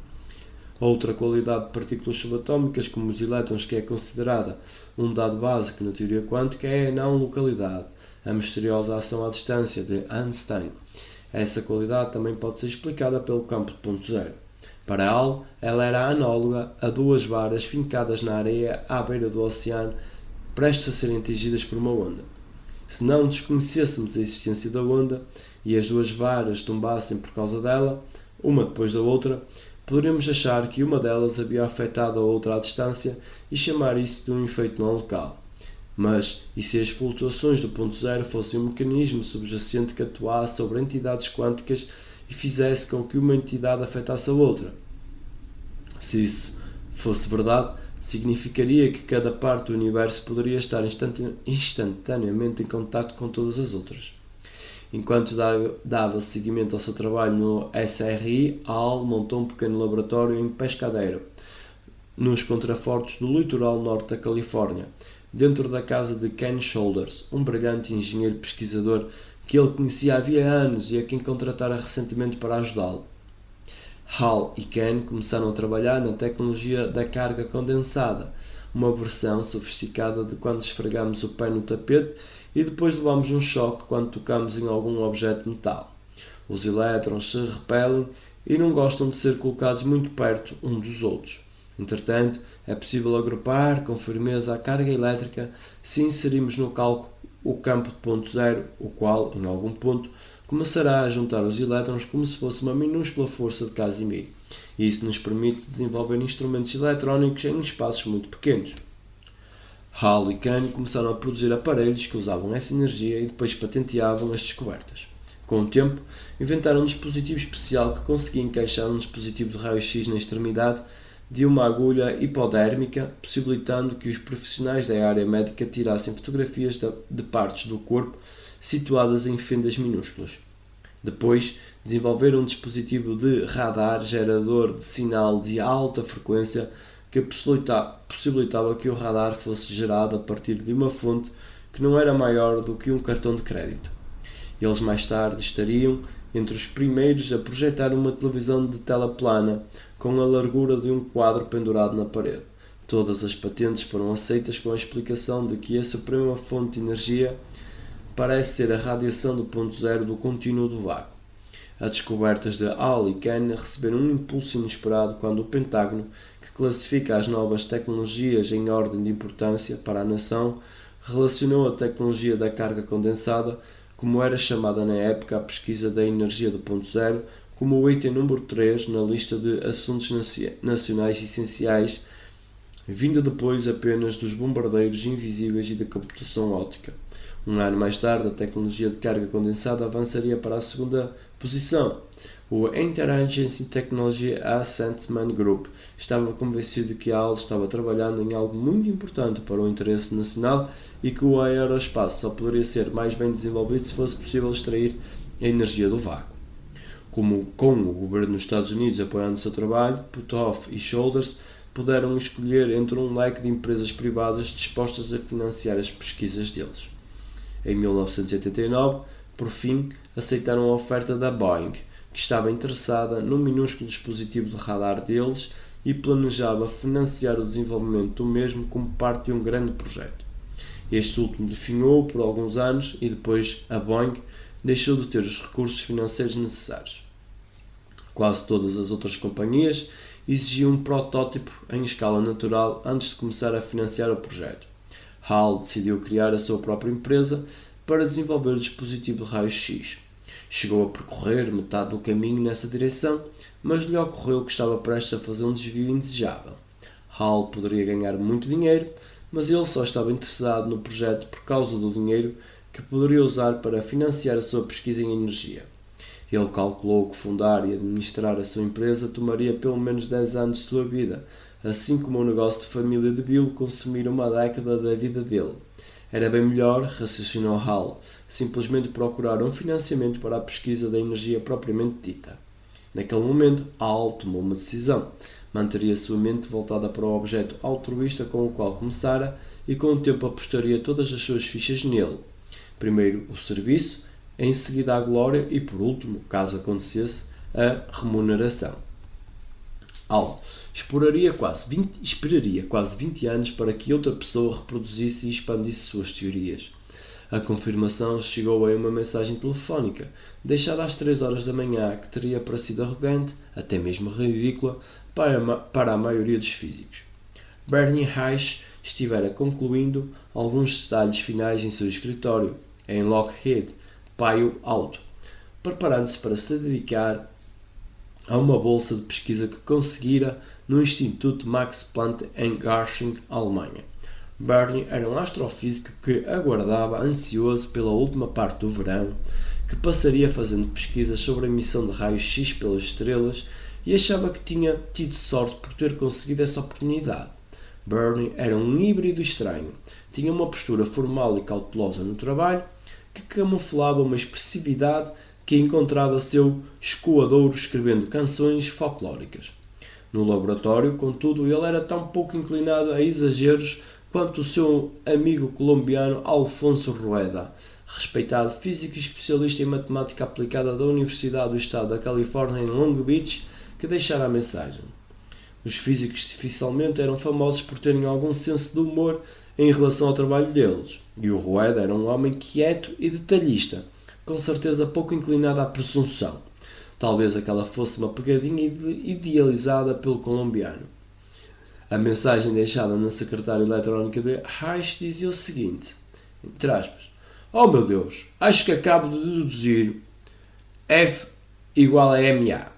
Outra qualidade de partículas subatómicas, como os elétrons, que é considerada um dado básico na teoria quântica, é a não-localidade, a misteriosa ação à distância de Einstein. Essa qualidade também pode ser explicada pelo campo de ponto zero. Para Hall, ela era análoga a duas varas fincadas na areia à beira do oceano, prestes a serem atingidas por uma onda. Se não desconhecêssemos a existência da onda e as duas varas tombassem por causa dela, uma depois da outra, poderíamos achar que uma delas havia afetado a outra à distância e chamar isso de um efeito não local. Mas, e se as flutuações do ponto zero fossem um mecanismo subjacente que atuasse sobre entidades quânticas e fizesse com que uma entidade afetasse a outra? Se isso fosse verdade, significaria que cada parte do universo poderia estar instantaneamente em contato com todas as outras. Enquanto dava seguimento ao seu trabalho no SRI, Hall montou um pequeno laboratório em Pescadero, nos contrafortes do litoral norte da Califórnia, dentro da casa de Ken Shoulders, um brilhante engenheiro pesquisador que ele conhecia havia anos e a quem contratara recentemente para ajudá-lo. Hall e Ken começaram a trabalhar na tecnologia da carga condensada, uma versão sofisticada de quando esfregamos o pé no tapete e depois levamos um choque quando tocamos em algum objeto de metal. Os elétrons se repelem e não gostam de ser colocados muito perto uns dos outros. Entretanto, é possível agrupar com firmeza a carga elétrica se inserirmos no cálculo o campo de ponto zero, o qual, em algum ponto, começará a juntar os elétrons como se fosse uma minúscula força de Casimir. E isso nos permite desenvolver instrumentos eletrónicos em espaços muito pequenos. Hall e Kahn começaram a produzir aparelhos que usavam essa energia e depois patenteavam as descobertas. Com o tempo, inventaram um dispositivo especial que conseguia encaixar um dispositivo de raio-x na extremidade de uma agulha hipodérmica, possibilitando que os profissionais da área médica tirassem fotografias de partes do corpo situadas em fendas minúsculas. Depois, desenvolveram um dispositivo de radar gerador de sinal de alta frequência que possibilitava que o radar fosse gerado a partir de uma fonte que não era maior do que um cartão de crédito. Eles mais tarde estariam entre os primeiros a projetar uma televisão de tela plana com a largura de um quadro pendurado na parede. Todas as patentes foram aceitas com a explicação de que a suprema fonte de energia parece ser a radiação do ponto zero do contínuo do vácuo. As descobertas de Hall e Kahn receberam um impulso inesperado quando o Pentágono, que classifica as novas tecnologias em ordem de importância para a nação, relacionou a tecnologia da carga condensada, como era chamada na época a pesquisa da energia do ponto zero, como o item número 3 na lista de assuntos nacionais essenciais, vindo depois apenas dos bombardeiros invisíveis e da computação óptica. Um ano mais tarde, a tecnologia de carga condensada avançaria para a segunda posição. O Interagency Technology Assessment Group estava convencido de que a Hall estava trabalhando em algo muito importante para o interesse nacional e que o aeroespaço só poderia ser mais bem desenvolvido se fosse possível extrair a energia do vácuo. Com o governo dos Estados Unidos apoiando o seu trabalho, Puthoff e Shoulders puderam escolher entre um leque de empresas privadas dispostas a financiar as pesquisas deles. Em 1989, por fim, aceitaram a oferta da Boeing, que estava interessada num minúsculo dispositivo de radar deles e planejava financiar o desenvolvimento do mesmo como parte de um grande projeto. Este último definhou por alguns anos e depois a Boeing deixou de ter os recursos financeiros necessários. Quase todas as outras companhias exigiam um protótipo em escala natural antes de começar a financiar o projeto. Hall decidiu criar a sua própria empresa para desenvolver o dispositivo de raio-x. Chegou a percorrer metade do caminho nessa direção, mas lhe ocorreu que estava prestes a fazer um desvio indesejável. Hall poderia ganhar muito dinheiro, mas ele só estava interessado no projeto por causa do dinheiro que poderia usar para financiar a sua pesquisa em energia. Ele calculou que fundar e administrar a sua empresa tomaria pelo menos 10 anos de sua vida, assim como o negócio de família de Bill consumir uma década da vida dele. Era bem melhor, raciocinou Hall, simplesmente procurar um financiamento para a pesquisa da energia propriamente dita. Naquele momento, Al tomou uma decisão. Manteria sua mente voltada para o objeto altruísta com o qual começara e com o tempo apostaria todas as suas fichas nele. Primeiro o serviço, em seguida a glória e, por último, caso acontecesse, a remuneração. Al esperaria quase 20 anos para que outra pessoa reproduzisse e expandisse suas teorias. A confirmação chegou a uma mensagem telefónica, deixada às 3 horas da manhã, que teria parecido arrogante, até mesmo ridícula, para a maioria dos físicos. Bernie Reich estivera concluindo alguns detalhes finais em seu escritório, em Lockheed, Palo Alto, preparando-se para se dedicar a uma bolsa de pesquisa que conseguira no Instituto Max Planck em Garching, Alemanha. Bernie era um astrofísico que aguardava ansioso pela última parte do verão, que passaria fazendo pesquisas sobre a emissão de raios X pelas estrelas e achava que tinha tido sorte por ter conseguido essa oportunidade. Bernie era um híbrido estranho. Tinha uma postura formal e cautelosa no trabalho que camuflava uma expressividade que encontrava seu escoadouro escrevendo canções folclóricas. No laboratório, contudo, ele era tão pouco inclinado a exageros quanto o seu amigo colombiano Alfonso Rueda, respeitado físico e especialista em matemática aplicada da Universidade do Estado da Califórnia em Long Beach, que deixara a mensagem. Os físicos dificilmente eram famosos por terem algum senso de humor em relação ao trabalho deles, e o Rueda era um homem quieto e detalhista, com certeza pouco inclinado à presunção. Talvez aquela fosse uma pegadinha idealizada pelo colombiano. A mensagem deixada na secretária eletrónica de Reich dizia o seguinte, entre aspas, "Oh meu Deus, acho que acabo de deduzir F igual a MA."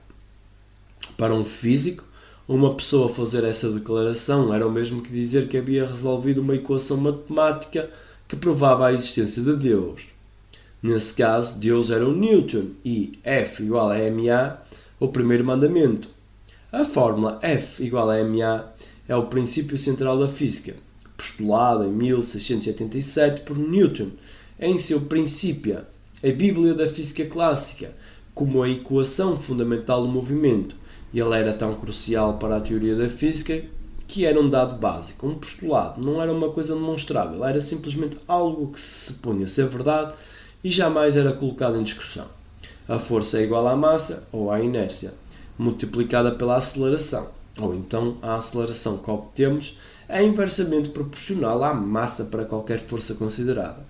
Para um físico, uma pessoa fazer essa declaração era o mesmo que dizer que havia resolvido uma equação matemática que provava a existência de Deus. Nesse caso, Deus era o Newton e F igual a MA, o primeiro mandamento. A fórmula F igual a MA é o princípio central da física, postulado em 1687 por Newton em seu Principia, a Bíblia da Física Clássica, como a equação fundamental do movimento. Ele era tão crucial para a teoria da física que era um dado básico, um postulado, não era uma coisa demonstrável, era simplesmente algo que se supunha ser verdade e jamais era colocado em discussão. A força é igual à massa, ou à inércia, multiplicada pela aceleração, ou então a aceleração que obtemos é inversamente proporcional à massa para qualquer força considerada.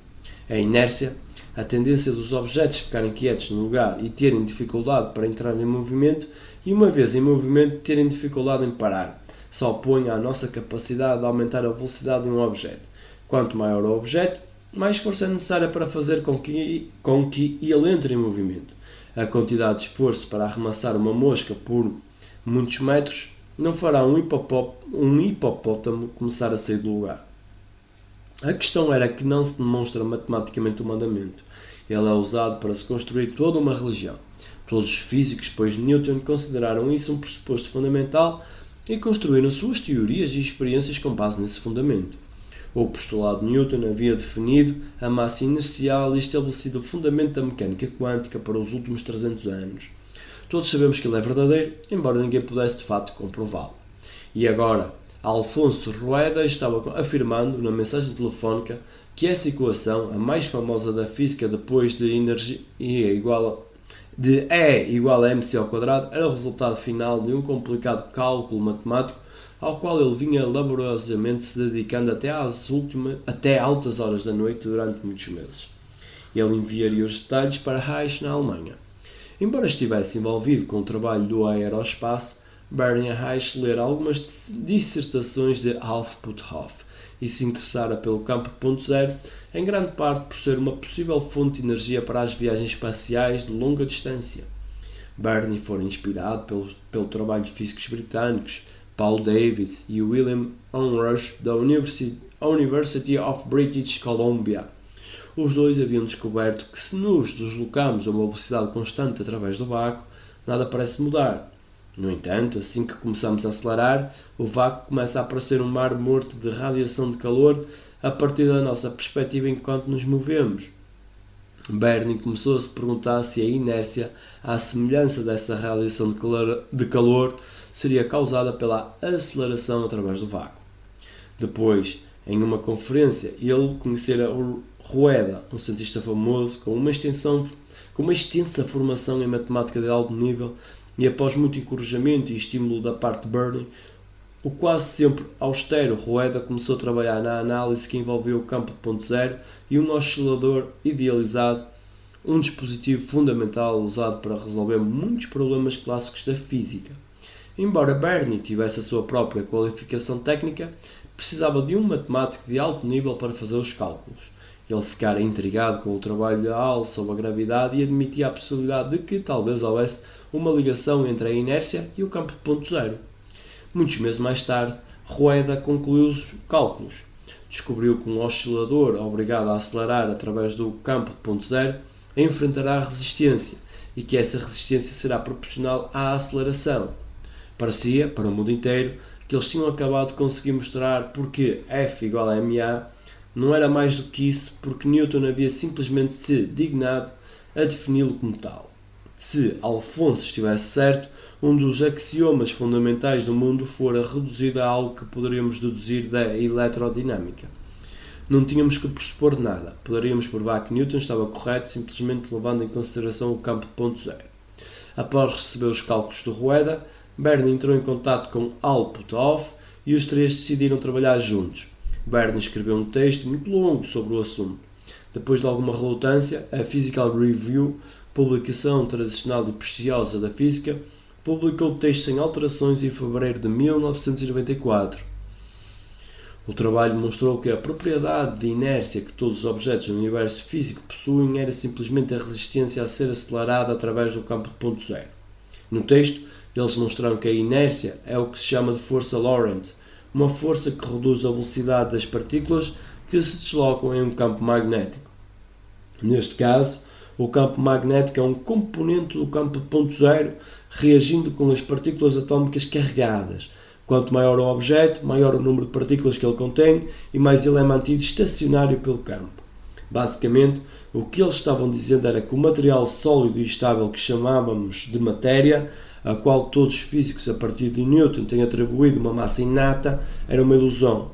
A inércia, a tendência dos objetos ficarem quietos no lugar e terem dificuldade para entrar em movimento, e uma vez em movimento terem dificuldade em parar, se opõe à nossa capacidade de aumentar a velocidade de um objeto. Quanto maior o objeto, mais força é necessária para fazer com que ele entre em movimento. A quantidade de esforço para arremessar uma mosca por muitos metros não fará um hipopótamo começar a sair do lugar. A questão era que não se demonstra matematicamente o mandamento. Ele é usado para se construir toda uma religião. Todos os físicos, depois de Newton, consideraram isso um pressuposto fundamental e construíram suas teorias e experiências com base nesse fundamento. O postulado de Newton havia definido a massa inercial e estabelecido o fundamento da mecânica quântica para os últimos 300 anos. Todos sabemos que ele é verdadeiro, embora ninguém pudesse de fato comprová-lo. E agora, Alfonso Rueda estava afirmando na mensagem telefónica que essa equação, a mais famosa da física depois de E igual a mc ao quadrado, era o resultado final de um complicado cálculo matemático ao qual ele vinha laboriosamente se dedicando até altas horas da noite durante muitos meses. Ele enviaria os detalhes para Reich na Alemanha. Embora estivesse envolvido com o trabalho do aeroespaço, Bernie Reich lera algumas dissertações de Alf Puthoff e se interessara pelo campo ponto zero, em grande parte por ser uma possível fonte de energia para as viagens espaciais de longa distância. Bernie foi inspirado pelo trabalho de físicos britânicos Paul Davies e William Onrush da University of British Columbia. Os dois haviam descoberto que se nos deslocamos a uma velocidade constante através do vácuo, nada parece mudar. No entanto, assim que começamos a acelerar, o vácuo começa a parecer um mar morto de radiação de calor a partir da nossa perspectiva enquanto nos movemos. Bernoulli começou a se perguntar se a inércia, à semelhança dessa radiação de calor, seria causada pela aceleração através do vácuo. Depois, em uma conferência, ele conhecera Rueda, um cientista famoso com uma extensa formação em matemática de alto nível, e após muito encorajamento e estímulo da parte de Bernoulli, o quase sempre austero Rueda começou a trabalhar na análise que envolveu o campo de ponto zero e um oscilador idealizado, um dispositivo fundamental usado para resolver muitos problemas clássicos da física. Embora Bernoulli tivesse a sua própria qualificação técnica, precisava de um matemático de alto nível para fazer os cálculos. Ele ficara intrigado com o trabalho de Hall sobre a gravidade e admitia a possibilidade de que talvez houvesse uma ligação entre a inércia e o campo de ponto zero. Muitos meses mais tarde, Rueda concluiu os cálculos. Descobriu que um oscilador obrigado a acelerar através do campo de ponto zero enfrentará a resistência e que essa resistência será proporcional à aceleração. Parecia, para o mundo inteiro, que eles tinham acabado de conseguir mostrar porque F igual a ma não era mais do que isso, porque Newton havia simplesmente se dignado a defini-lo como tal. Se Alfonso estivesse certo, um dos axiomas fundamentais do mundo fora reduzido a algo que poderíamos deduzir da eletrodinâmica. Não tínhamos que pressupor nada, poderíamos provar que Newton estava correto simplesmente levando em consideração o campo de ponto zero. Após receber os cálculos de Rueda, Bernoulli entrou em contato com Hall Puthoff e os três decidiram trabalhar juntos. Bernoulli escreveu um texto muito longo sobre o assunto. Depois de alguma relutância, a Physical Review, publicação tradicional e prestigiosa da física, publicou o texto sem alterações em fevereiro de 1994. O trabalho mostrou que a propriedade de inércia que todos os objetos do universo físico possuem era simplesmente a resistência a ser acelerada através do campo de ponto zero. No texto, eles mostraram que a inércia é o que se chama de força Lorentz, uma força que reduz a velocidade das partículas que se deslocam em um campo magnético. Neste caso, o campo magnético é um componente do campo de ponto zero reagindo com as partículas atómicas carregadas. Quanto maior o objeto, maior o número de partículas que ele contém e mais ele é mantido estacionário pelo campo. Basicamente, o que eles estavam dizendo era que o material sólido e estável que chamávamos de matéria, a qual todos os físicos a partir de Newton têm atribuído uma massa inata, era uma ilusão.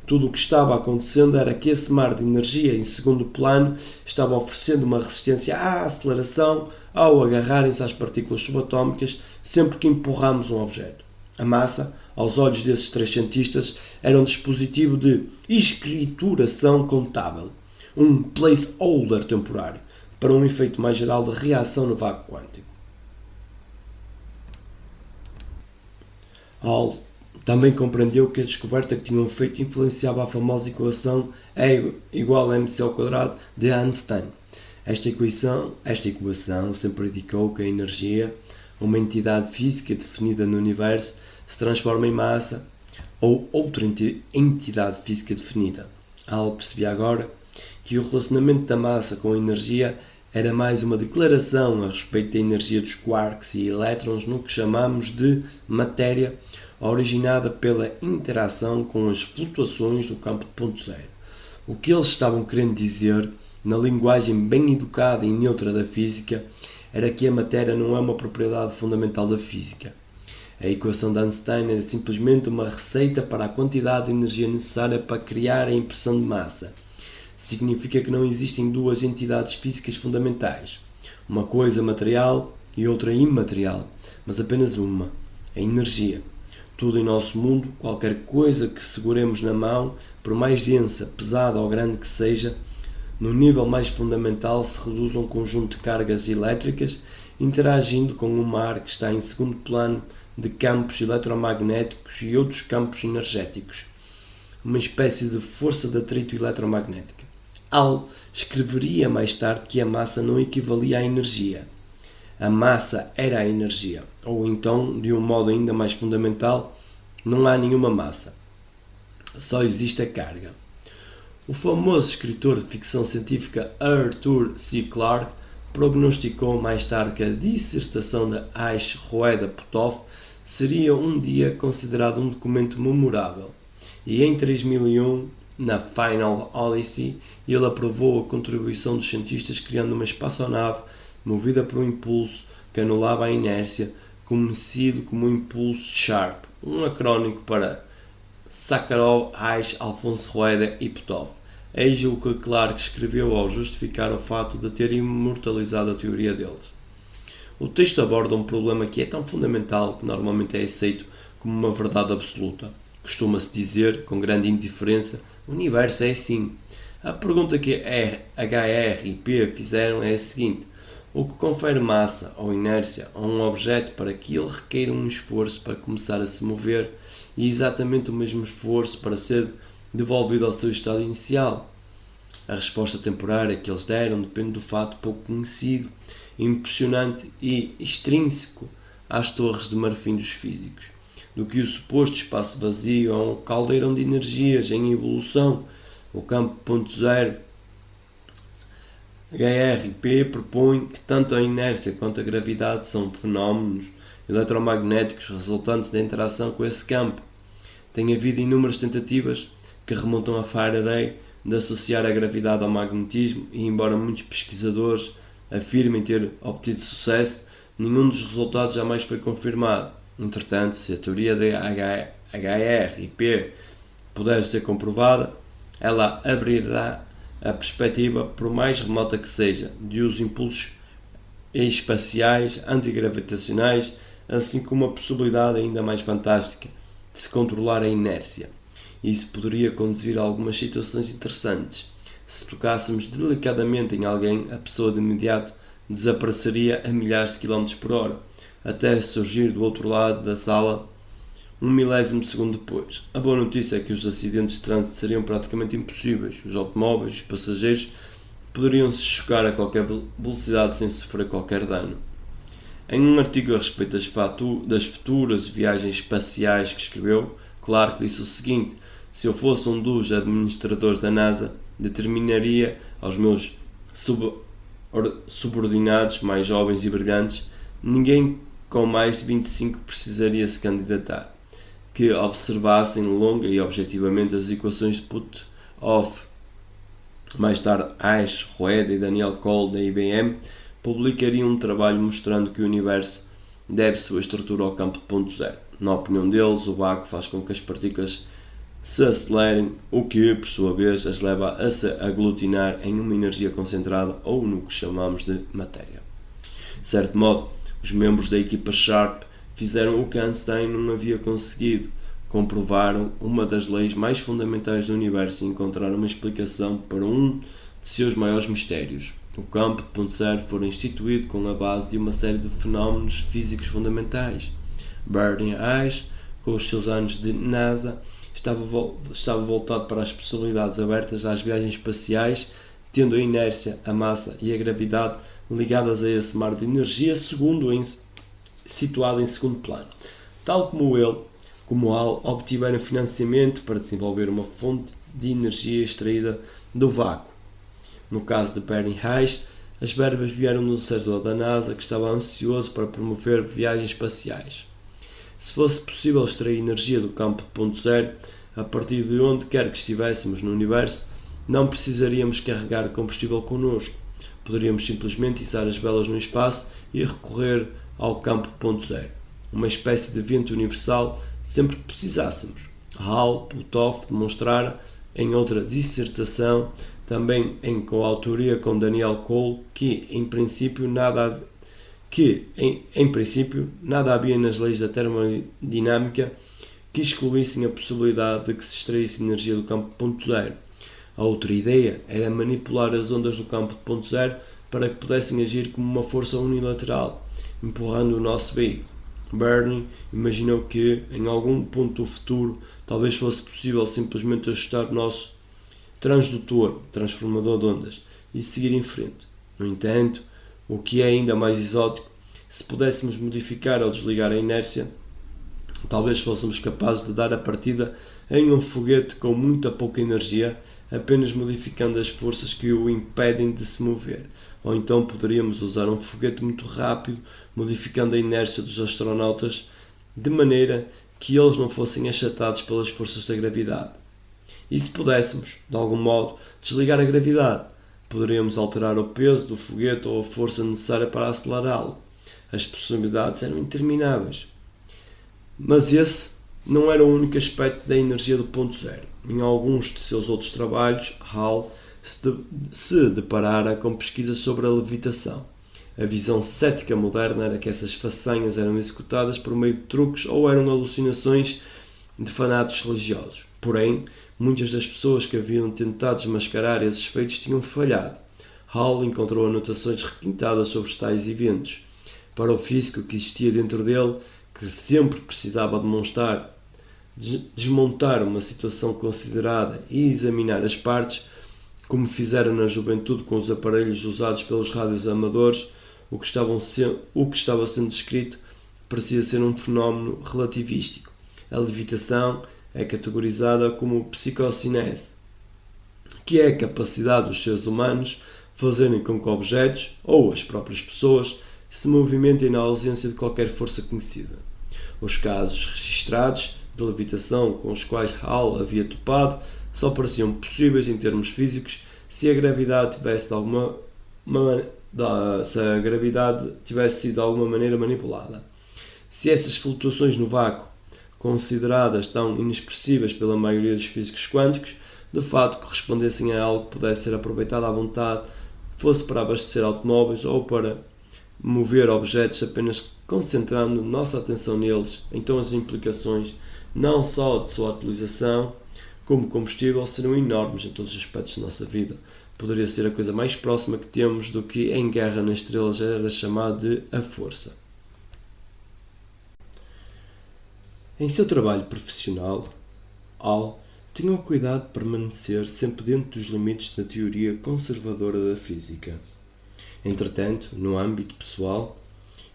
Tudo o que estava acontecendo era que esse mar de energia em segundo plano estava oferecendo uma resistência à aceleração ao agarrarem-se às partículas subatómicas sempre que empurramos um objeto. A massa, aos olhos desses três cientistas, era um dispositivo de escrituração contável, um placeholder temporário, para um efeito mais geral de reação no vácuo quântico. Hall também compreendeu que a descoberta que tinham feito influenciava a famosa equação E igual a mc ao quadrado de Einstein. Esta equação sempre indicou que a energia, uma entidade física definida no universo, se transforma em massa ou outra entidade física definida. Hall percebia agora que o relacionamento da massa com a energia era mais uma declaração a respeito da energia dos quarks e elétrons no que chamamos de matéria, originada pela interação com as flutuações do campo de ponto zero. O que eles estavam querendo dizer, na linguagem bem educada e neutra da física, era que a matéria não é uma propriedade fundamental da física. A equação de Einstein era simplesmente uma receita para a quantidade de energia necessária para criar a impressão de massa. Significa que não existem duas entidades físicas fundamentais, uma coisa material e outra imaterial, mas apenas uma, a energia. Tudo em nosso mundo, qualquer coisa que seguremos na mão, por mais densa, pesada ou grande que seja, no nível mais fundamental se reduz a um conjunto de cargas elétricas interagindo com um mar que está em segundo plano de campos eletromagnéticos e outros campos energéticos, uma espécie de força de atrito eletromagnética. Hall escreveria mais tarde que a massa não equivalia à energia. A massa era a energia, ou então, de um modo ainda mais fundamental, não há nenhuma massa. Só existe a carga. O famoso escritor de ficção científica Arthur C. Clarke prognosticou mais tarde que a dissertação de H. Rueda Puthoff seria um dia considerado um documento memorável. E em 3001, na Final Odyssey, ele aprovou a contribuição dos cientistas criando uma espaçonave movida por um impulso que anulava a inércia, conhecido como impulso Sharp, um acrónimo para Sakharov, Reich, Alfonso Rueda e Popov. Eis o que Clarke escreveu ao justificar o fato de ter imortalizado a teoria deles. O texto aborda um problema que é tão fundamental que normalmente é aceito como uma verdade absoluta. Costuma-se dizer, com grande indiferença, o universo é assim. A pergunta que HR e P fizeram é a seguinte: o que confere massa ou inércia a um objeto para que ele requeira um esforço para começar a se mover e exatamente o mesmo esforço para ser devolvido ao seu estado inicial? A resposta temporária que eles deram depende do fato pouco conhecido, impressionante e extrínseco às torres de marfim dos físicos, do que o suposto espaço vazio é um caldeirão de energias em evolução. O campo ponto zero HRP propõe que tanto a inércia quanto a gravidade são fenómenos eletromagnéticos resultantes da interação com esse campo. Tem havido inúmeras tentativas que remontam a Faraday de associar a gravidade ao magnetismo e, embora muitos pesquisadores afirmem ter obtido sucesso, nenhum dos resultados jamais foi confirmado. Entretanto, se a teoria de HR e P puder ser comprovada, ela abrirá a perspectiva, por mais remota que seja, de os impulsos espaciais antigravitacionais, assim como a possibilidade ainda mais fantástica de se controlar a inércia. Isso poderia conduzir a algumas situações interessantes. Se tocássemos delicadamente em alguém, a pessoa de imediato desapareceria a milhares de km por hora, até surgir do outro lado da sala um milésimo de segundo depois. A boa notícia é que os acidentes de trânsito seriam praticamente impossíveis. Os automóveis e os passageiros poderiam se chocar a qualquer velocidade sem sofrer qualquer dano. Em um artigo a respeito das futuras viagens espaciais que escreveu, Clarke disse o seguinte: se eu fosse um dos administradores da NASA, determinaria aos meus subordinados mais jovens e brilhantes, ninguém com mais de 25 precisaria se candidatar, que observassem longa e objetivamente as equações de Puthoff. Mais tarde, Reich, Rueda e Daniel Cole da IBM publicariam um trabalho mostrando que o universo deve sua estrutura ao campo de ponto zero. Na opinião deles, o vácuo faz com que as partículas se acelerem, o que, por sua vez, as leva a se aglutinar em uma energia concentrada ou no que chamamos de matéria. De certo modo, os membros da equipa Sharp fizeram o que Einstein não havia conseguido: comprovaram uma das leis mais fundamentais do universo e encontraram uma explicação para um de seus maiores mistérios. O campo de ponto zero foi instituído com a base de uma série de fenómenos físicos fundamentais. Bernie Eich, com os seus anos de NASA, estava voltado para as possibilidades abertas às viagens espaciais, tendo a inércia, a massa e a gravidade ligadas a esse mar de energia situado em segundo plano. Tal como ele, como Hall, obtiveram financiamento para desenvolver uma fonte de energia extraída do vácuo. No caso de Bernie Eich, as verbas vieram do servidor da NASA, que estava ansioso para promover viagens espaciais. Se fosse possível extrair energia do campo de ponto zero, a partir de onde quer que estivéssemos no universo, não precisaríamos carregar combustível connosco. Poderíamos simplesmente içar as velas no espaço e recorrer ao campo de ponto zero, uma espécie de vento universal, sempre que precisássemos. Hall Puthoff demonstrara, em outra dissertação, também em coautoria com Daniel Cole, que em princípio nada havia nas leis da termodinâmica que excluíssem a possibilidade de que se extraísse energia do campo de ponto zero. A outra ideia era manipular as ondas do campo de ponto zero para que pudessem agir como uma força unilateral, empurrando o nosso veículo. Bernie imaginou que, em algum ponto do futuro, talvez fosse possível simplesmente ajustar o nosso transformador de ondas, e seguir em frente. No entanto, o que é ainda mais exótico, se pudéssemos modificar ou desligar a inércia, talvez fôssemos capazes de dar a partida em um foguete com muita pouca energia, apenas modificando as forças que o impedem de se mover. Ou então poderíamos usar um foguete muito rápido, modificando a inércia dos astronautas, de maneira que eles não fossem achatados pelas forças da gravidade. E se pudéssemos, de algum modo, desligar a gravidade, poderíamos alterar o peso do foguete ou a força necessária para acelerá-lo. As possibilidades eram intermináveis. Mas esse não era o único aspecto da energia do ponto zero. Em alguns de seus outros trabalhos, Hall se deparara com pesquisas sobre a levitação. A visão cética moderna era que essas façanhas eram executadas por meio de truques ou eram alucinações de fanáticos religiosos. Porém, muitas das pessoas que haviam tentado desmascarar esses feitos tinham falhado. Hall encontrou anotações requintadas sobre tais eventos. Para o físico que existia dentro dele, que sempre precisava desmontar uma situação considerada e examinar as partes, como fizeram na juventude com os aparelhos usados pelos rádios amadores, o que estava sendo descrito parecia ser um fenómeno relativístico. A levitação é categorizada como psicocinese, que é a capacidade dos seres humanos fazerem com que objetos, ou as próprias pessoas, se movimentem na ausência de qualquer força conhecida. Os casos registrados de levitação com os quais Hall havia topado só pareciam possíveis em termos físicos se a gravidade tivesse sido de alguma maneira manipulada. Se essas flutuações no vácuo, consideradas tão inexpressíveis pela maioria dos físicos quânticos, de fato correspondessem a algo que pudesse ser aproveitado à vontade, fosse para abastecer automóveis ou para mover objetos apenas concentrando nossa atenção neles, então as implicações não só de sua utilização como combustível serão enormes em todos os aspectos da nossa vida. Poderia ser a coisa mais próxima que temos do que em Guerra nas Estrelas era chamado de a força. Em seu trabalho profissional, Hall tinha o cuidado de permanecer sempre dentro dos limites da teoria conservadora da física. Entretanto, no âmbito pessoal,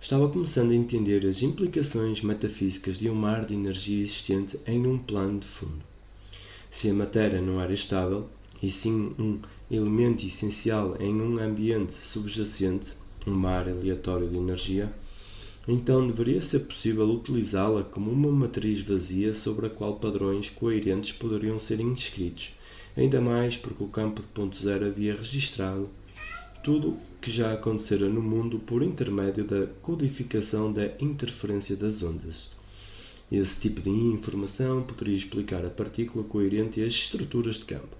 estava começando a entender as implicações metafísicas de um mar de energia existente em um plano de fundo. Se a matéria não era estável, e sim um elemento essencial em um ambiente subjacente, um mar aleatório de energia, então deveria ser possível utilizá-la como uma matriz vazia sobre a qual padrões coerentes poderiam ser inscritos, ainda mais porque o campo de ponto zero havia registrado tudo que já acontecera no mundo por intermédio da codificação da interferência das ondas. Esse tipo de informação poderia explicar a partícula coerente e as estruturas de campo.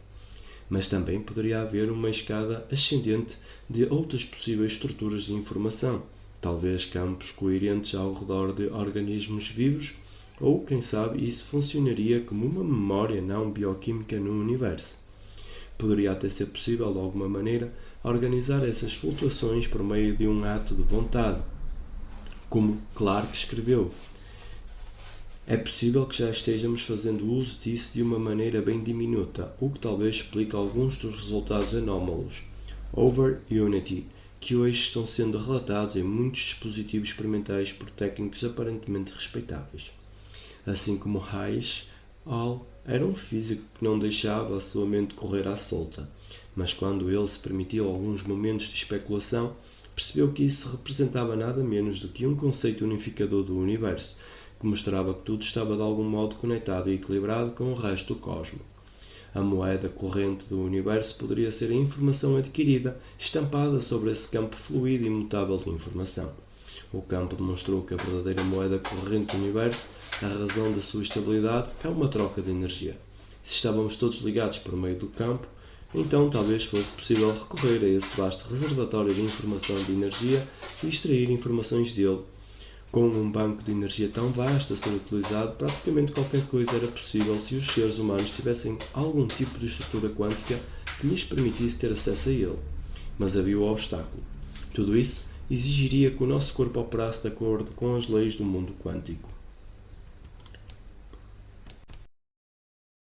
Mas também poderia haver uma escada ascendente de outras possíveis estruturas de informação, talvez campos coerentes ao redor de organismos vivos, ou, quem sabe, isso funcionaria como uma memória não bioquímica no universo. Poderia até ser possível, de alguma maneira, organizar essas flutuações por meio de um ato de vontade, como Clarke escreveu. É possível que já estejamos fazendo uso disso de uma maneira bem diminuta, o que talvez explique alguns dos resultados anómalos, over unity, que hoje estão sendo relatados em muitos dispositivos experimentais por técnicos aparentemente respeitáveis. Assim como Reich, Hall era um físico que não deixava a sua mente correr à solta, mas quando ele se permitiu alguns momentos de especulação, percebeu que isso representava nada menos do que um conceito unificador do universo, que mostrava que tudo estava de algum modo conectado e equilibrado com o resto do cosmos. A moeda corrente do universo poderia ser a informação adquirida, estampada sobre esse campo fluido e imutável de informação. O campo demonstrou que a verdadeira moeda corrente do universo, a razão da sua estabilidade, é uma troca de energia. Se estávamos todos ligados por meio do campo, então talvez fosse possível recorrer a esse vasto reservatório de informação de energia e extrair informações dele. Com um banco de energia tão vasto a ser utilizado, praticamente qualquer coisa era possível se os seres humanos tivessem algum tipo de estrutura quântica que lhes permitisse ter acesso a ele. Mas havia o obstáculo. Tudo isso exigiria que o nosso corpo operasse de acordo com as leis do mundo quântico.